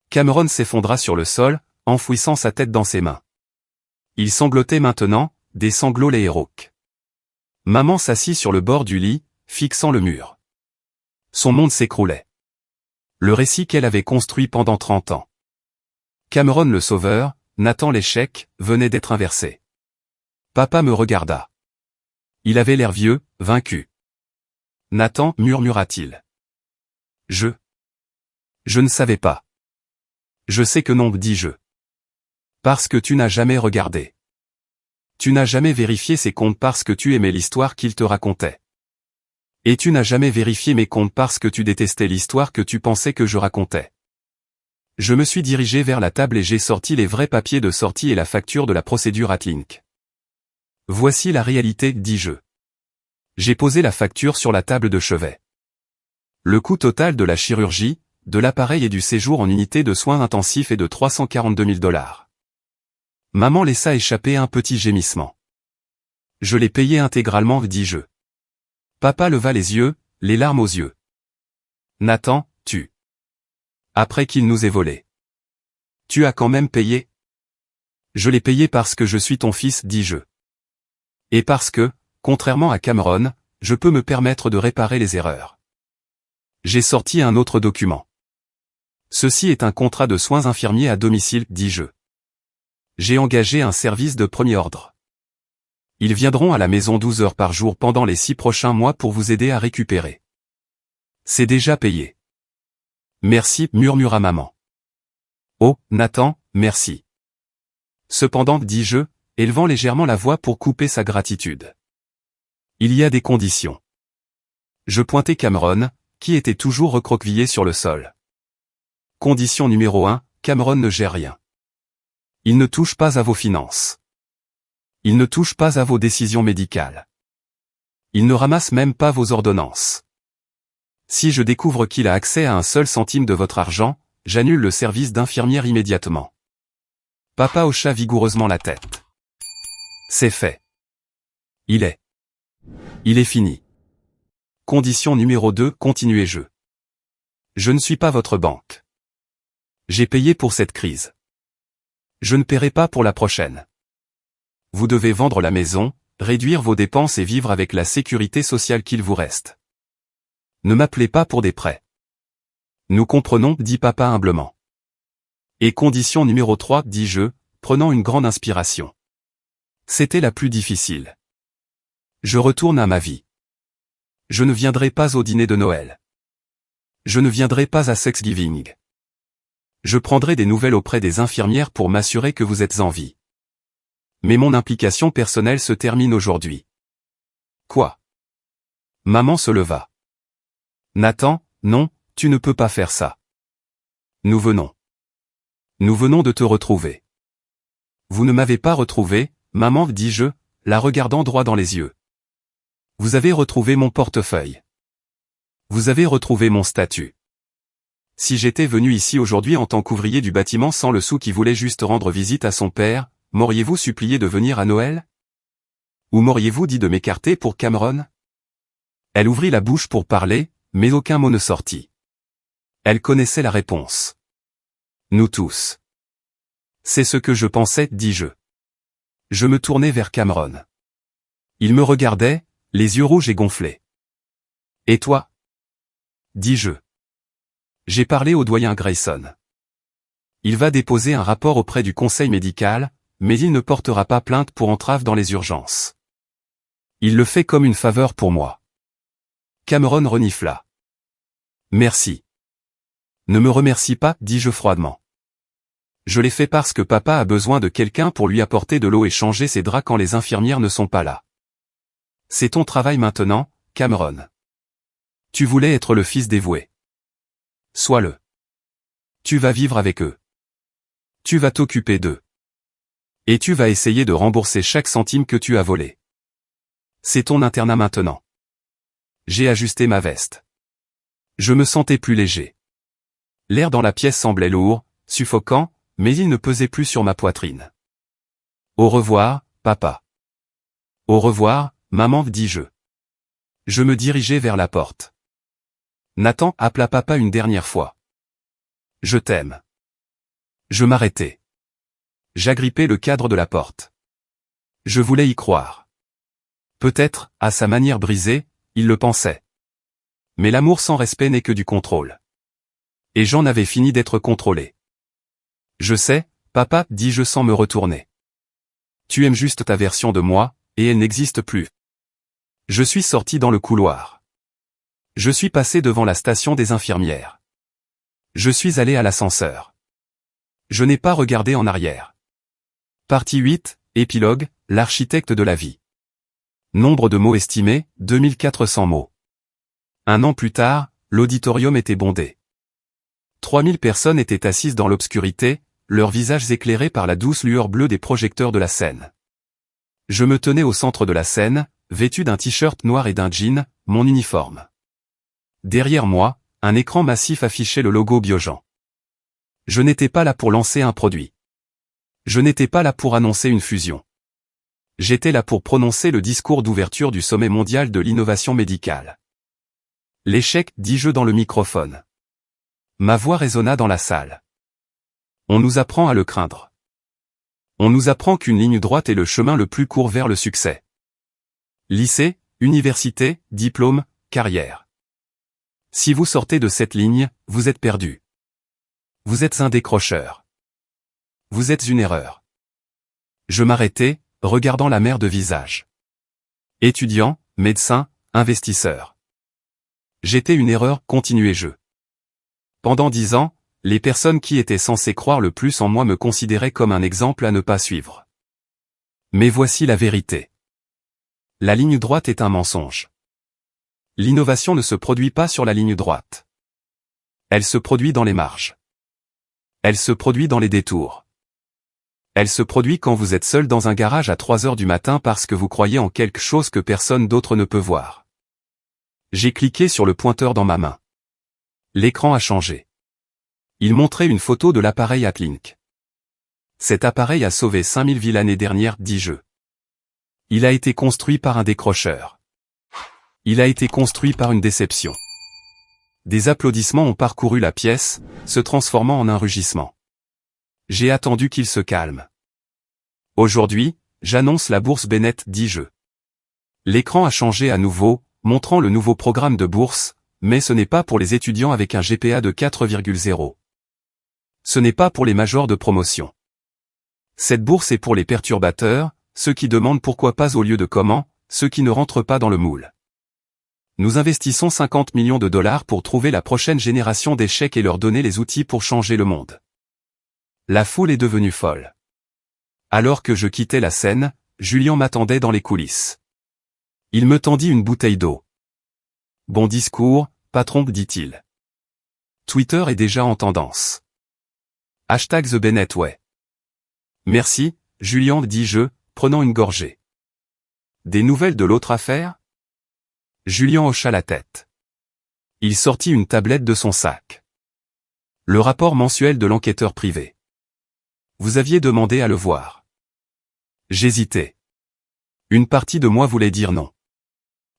Cameron s'effondra sur le sol, enfouissant sa tête dans ses mains. Il sanglotait maintenant, des sanglots rauques. Maman s'assit sur le bord du lit, fixant le mur. Son monde s'écroulait. Le récit qu'elle avait construit pendant 30 ans. Cameron le sauveur, Nathan l'échec, venait d'être inversé. Papa me regarda. Il avait l'air vieux, vaincu. Nathan, murmura-t-il. Je ne savais pas. Je sais que non, dis-je. Parce que tu n'as jamais regardé. Tu n'as jamais vérifié ses comptes parce que tu aimais l'histoire qu'il te racontait. Et tu n'as jamais vérifié mes comptes parce que tu détestais l'histoire que tu pensais que je racontais. Je me suis dirigé vers la table et j'ai sorti les vrais papiers de sortie et la facture de la procédure Atlink. Voici la réalité, dis-je. J'ai posé la facture sur la table de chevet. Le coût total de la chirurgie, de l'appareil et du séjour en unité de soins intensifs est de 342 000 $. Maman laissa échapper un petit gémissement. Je l'ai payé intégralement, dis-je. Papa leva les yeux, les larmes aux yeux. Nathan, tu. Après qu'il nous ait volés. Tu as quand même payé? Je l'ai payé parce que je suis ton fils, dis-je. Et parce que, contrairement à Cameron, je peux me permettre de réparer les erreurs. J'ai sorti un autre document. Ceci est un contrat de soins infirmiers à domicile, dis-je. J'ai engagé un service de premier ordre. Ils viendront à la maison 12 heures par jour pendant les 6 prochains mois pour vous aider à récupérer. C'est déjà payé. Merci, murmura maman. Oh, Nathan, merci. Cependant, dis-je, élevant légèrement la voix pour couper sa gratitude. Il y a des conditions. Je pointai Cameron, qui était toujours recroquevillé sur le sol. Condition numéro 1, Cameron ne gère rien. Il ne touche pas à vos finances. Il ne touche pas à vos décisions médicales. Il ne ramasse même pas vos ordonnances. Si je découvre qu'il a accès à un seul centime de votre argent, j'annule le service d'infirmière immédiatement. Papa hocha vigoureusement la tête. C'est fait. Il est fini. Condition numéro 2, continuez-je. Je ne suis pas votre banque. J'ai payé pour cette crise. Je ne paierai pas pour la prochaine. Vous devez vendre la maison, réduire vos dépenses et vivre avec la sécurité sociale qu'il vous reste. Ne m'appelez pas pour des prêts. Nous comprenons, dit papa humblement. Et condition numéro 3, dis-je, prenant une grande inspiration. C'était la plus difficile. Je retourne à ma vie. Je ne viendrai pas au dîner de Noël. Je ne viendrai pas à Thanksgiving. Je prendrai des nouvelles auprès des infirmières pour m'assurer que vous êtes en vie. Mais mon implication personnelle se termine aujourd'hui. Quoi? Maman se leva. Nathan, non, tu ne peux pas faire ça. Nous venons. Nous venons de te retrouver. Vous ne m'avez pas retrouvé, maman, dis-je, la regardant droit dans les yeux. Vous avez retrouvé mon portefeuille. Vous avez retrouvé mon statut. Si j'étais venu ici aujourd'hui en tant qu'ouvrier du bâtiment sans le sou qui voulait juste rendre visite à son père, m'auriez-vous supplié de venir à Noël? Ou m'auriez-vous dit de m'écarter pour Cameron? Elle ouvrit la bouche pour parler, mais aucun mot ne sortit. Elle connaissait la réponse. Nous tous. C'est ce que je pensais, dis-je. Je me tournai vers Cameron. Il me regardait, les yeux rouges et gonflés. Et toi? Dis-je. J'ai parlé au doyen Grayson. Il va déposer un rapport auprès du conseil médical, mais il ne portera pas plainte pour entrave dans les urgences. Il le fait comme une faveur pour moi. Cameron renifla. Merci. Ne me remercie pas, dis-je froidement. Je l'ai fait parce que papa a besoin de quelqu'un pour lui apporter de l'eau et changer ses draps quand les infirmières ne sont pas là. C'est ton travail maintenant, Cameron. Tu voulais être le fils dévoué. Sois-le. Tu vas vivre avec eux. Tu vas t'occuper d'eux. Et tu vas essayer de rembourser chaque centime que tu as volé. C'est ton internat maintenant. J'ai ajusté ma veste. Je me sentais plus léger. L'air dans la pièce semblait lourd, suffocant, mais il ne pesait plus sur ma poitrine. Au revoir, papa. Au revoir, maman, dis-je. Je me dirigeai vers la porte. Nathan appela papa une dernière fois. Je t'aime. Je m'arrêtai. J'agrippai le cadre de la porte. Je voulais y croire. Peut-être, à sa manière brisée, il le pensait. Mais l'amour sans respect n'est que du contrôle. Et j'en avais fini d'être contrôlé. Je sais, papa, dis-je sans me retourner. Tu aimes juste ta version de moi, et elle n'existe plus. Je suis sorti dans le couloir. Je suis passé devant la station des infirmières. Je suis allé à l'ascenseur. Je n'ai pas regardé en arrière. Partie 8, épilogue, l'architecte de la vie. Nombre de mots estimé, 2400 mots. Un an plus tard, l'auditorium était bondé. 3000 personnes étaient assises dans l'obscurité, leurs visages éclairés par la douce lueur bleue des projecteurs de la scène. Je me tenais au centre de la scène, vêtu d'un t-shirt noir et d'un jean, mon uniforme. Derrière moi, un écran massif affichait le logo Biogen. Je n'étais pas là pour lancer un produit. Je n'étais pas là pour annoncer une fusion. J'étais là pour prononcer le discours d'ouverture du sommet mondial de l'innovation médicale. L'échec, dis-je dans le microphone. Ma voix résonna dans la salle. On nous apprend à le craindre. On nous apprend qu'une ligne droite est le chemin le plus court vers le succès. Lycée, université, diplôme, carrière. Si vous sortez de cette ligne, vous êtes perdu. Vous êtes un décrocheur. Vous êtes une erreur. Je m'arrêtai, regardant la mer de visage. Étudiant, médecin, investisseur. J'étais une erreur, continuai-je. Pendant 10 ans, les personnes qui étaient censées croire le plus en moi me considéraient comme un exemple à ne pas suivre. Mais voici la vérité. La ligne droite est un mensonge. L'innovation ne se produit pas sur la ligne droite. Elle se produit dans les marges. Elle se produit dans les détours. Elle se produit quand vous êtes seul dans un garage à 3 heures du matin parce que vous croyez en quelque chose que personne d'autre ne peut voir. J'ai cliqué sur le pointeur dans ma main. L'écran a changé. Il montrait une photo de l'appareil Atlink. Cet appareil a sauvé 5000 vies l'année dernière, dis-je. Il a été construit par un décrocheur. Il a été construit par une déception. Des applaudissements ont parcouru la pièce, se transformant en un rugissement. J'ai attendu qu'il se calme. Aujourd'hui, j'annonce la bourse Bennett 10 jeux. L'écran a changé à nouveau, montrant le nouveau programme de bourse, mais ce n'est pas pour les étudiants avec un GPA de 4,0. Ce n'est pas pour les majors de promotion. Cette bourse est pour les perturbateurs, ceux qui demandent pourquoi pas au lieu de comment, ceux qui ne rentrent pas dans le moule. Nous investissons 50 millions de dollars pour trouver la prochaine génération d'échecs et leur donner les outils pour changer le monde. La foule est devenue folle. Alors que je quittais la scène, Julien m'attendait dans les coulisses. Il me tendit une bouteille d'eau. Bon discours, patron, dit-il. Twitter est déjà en tendance. #TheBennettWay. Merci, Julien, dis-je, prenant une gorgée. Des nouvelles de l'autre affaire? Julien hocha la tête. Il sortit une tablette de son sac. Le rapport mensuel de l'enquêteur privé. Vous aviez demandé à le voir. J'hésitais. Une partie de moi voulait dire non.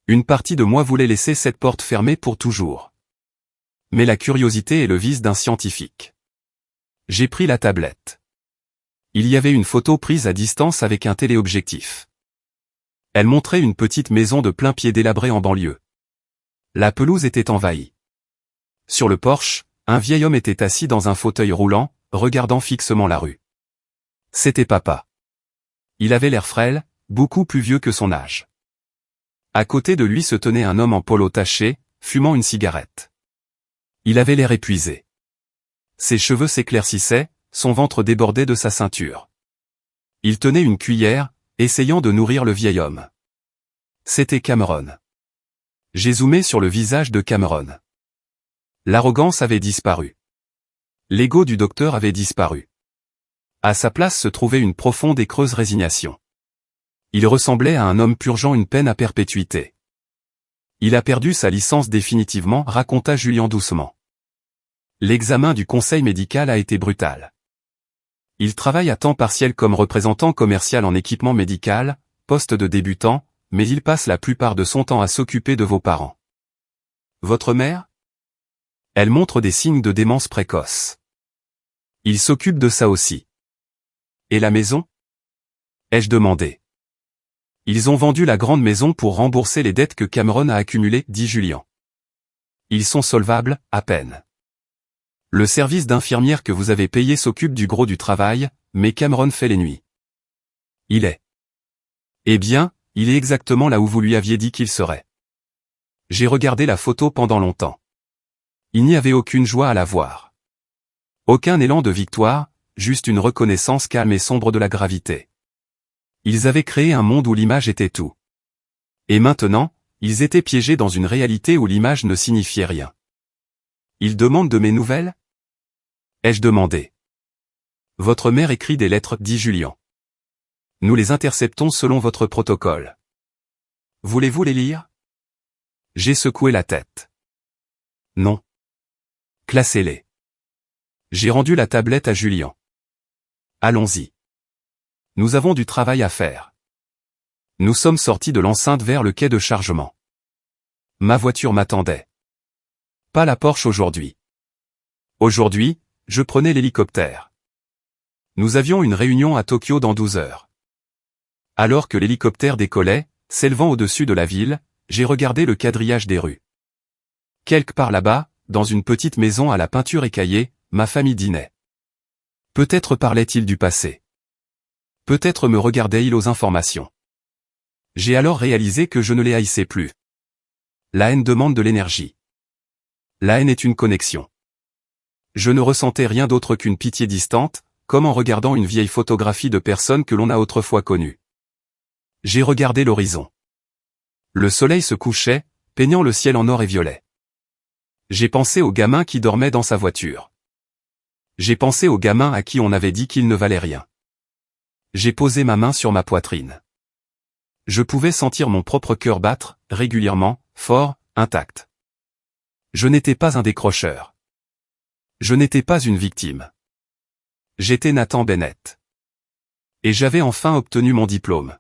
Une partie de moi voulait laisser cette porte fermée pour toujours. Mais la curiosité est le vice d'un scientifique. J'ai pris la tablette. Il y avait une photo prise à distance avec un téléobjectif. Elle montrait une petite maison de plein pied délabrée en banlieue. La pelouse était envahie. Sur le porche, un vieil homme était assis dans un fauteuil roulant, regardant fixement la rue. C'était papa. Il avait l'air frêle, beaucoup plus vieux que son âge. À côté de lui se tenait un homme en polo taché, fumant une cigarette. Il avait l'air épuisé. Ses cheveux s'éclaircissaient, son ventre débordait de sa ceinture. Il tenait une cuillère, essayant de nourrir le vieil homme. C'était Cameron. J'ai zoomé sur le visage de Cameron. L'arrogance avait disparu. L'ego du docteur avait disparu. À sa place se trouvait une profonde et creuse résignation. Il ressemblait à un homme purgeant une peine à perpétuité. Il a perdu sa licence définitivement, raconta Julien doucement. L'examen du conseil médical a été brutal. Il travaille à temps partiel comme représentant commercial en équipement médical, poste de débutant, mais il passe la plupart de son temps à s'occuper de vos parents. Votre mère? Elle montre des signes de démence précoce. Il s'occupe de ça aussi. Et la maison? Ai-je demandé. Ils ont vendu la grande maison pour rembourser les dettes que Cameron a accumulées, dit Julien. Ils sont solvables, à peine. Le service d'infirmière que vous avez payé s'occupe du gros du travail, mais Cameron fait les nuits. Il est. Eh bien, il est exactement là où vous lui aviez dit qu'il serait. J'ai regardé la photo pendant longtemps. Il n'y avait aucune joie à la voir. Aucun élan de victoire, juste une reconnaissance calme et sombre de la gravité. Ils avaient créé un monde où l'image était tout. Et maintenant, ils étaient piégés dans une réalité où l'image ne signifiait rien. Ils demandent de mes nouvelles? Ai-je demandé. Votre mère écrit des lettres, dit Julien. Nous les interceptons selon votre protocole. Voulez-vous les lire? J'ai secoué la tête. Non. Classez-les. J'ai rendu la tablette à Julien. Allons-y. Nous avons du travail à faire. Nous sommes sortis de l'enceinte vers le quai de chargement. Ma voiture m'attendait. Pas la Porsche aujourd'hui. Aujourd'hui, je prenais l'hélicoptère. Nous avions une réunion à Tokyo dans 12 heures. Alors que l'hélicoptère décollait, s'élevant au-dessus de la ville, j'ai regardé le quadrillage des rues. Quelque part là-bas, dans une petite maison à la peinture écaillée, ma famille dînait. Peut-être parlait-il du passé. Peut-être me regardait-il aux informations. J'ai alors réalisé que je ne les haïssais plus. La haine demande de l'énergie. La haine est une connexion. Je ne ressentais rien d'autre qu'une pitié distante, comme en regardant une vieille photographie de personnes que l'on a autrefois connues. J'ai regardé l'horizon. Le soleil se couchait, peignant le ciel en or et violet. J'ai pensé au gamin qui dormait dans sa voiture. J'ai pensé au gamin à qui on avait dit qu'il ne valait rien. J'ai posé ma main sur ma poitrine. Je pouvais sentir mon propre cœur battre, régulièrement, fort, intact. Je n'étais pas un décrocheur. Je n'étais pas une victime. J'étais Nathan Bennett. Et j'avais enfin obtenu mon diplôme.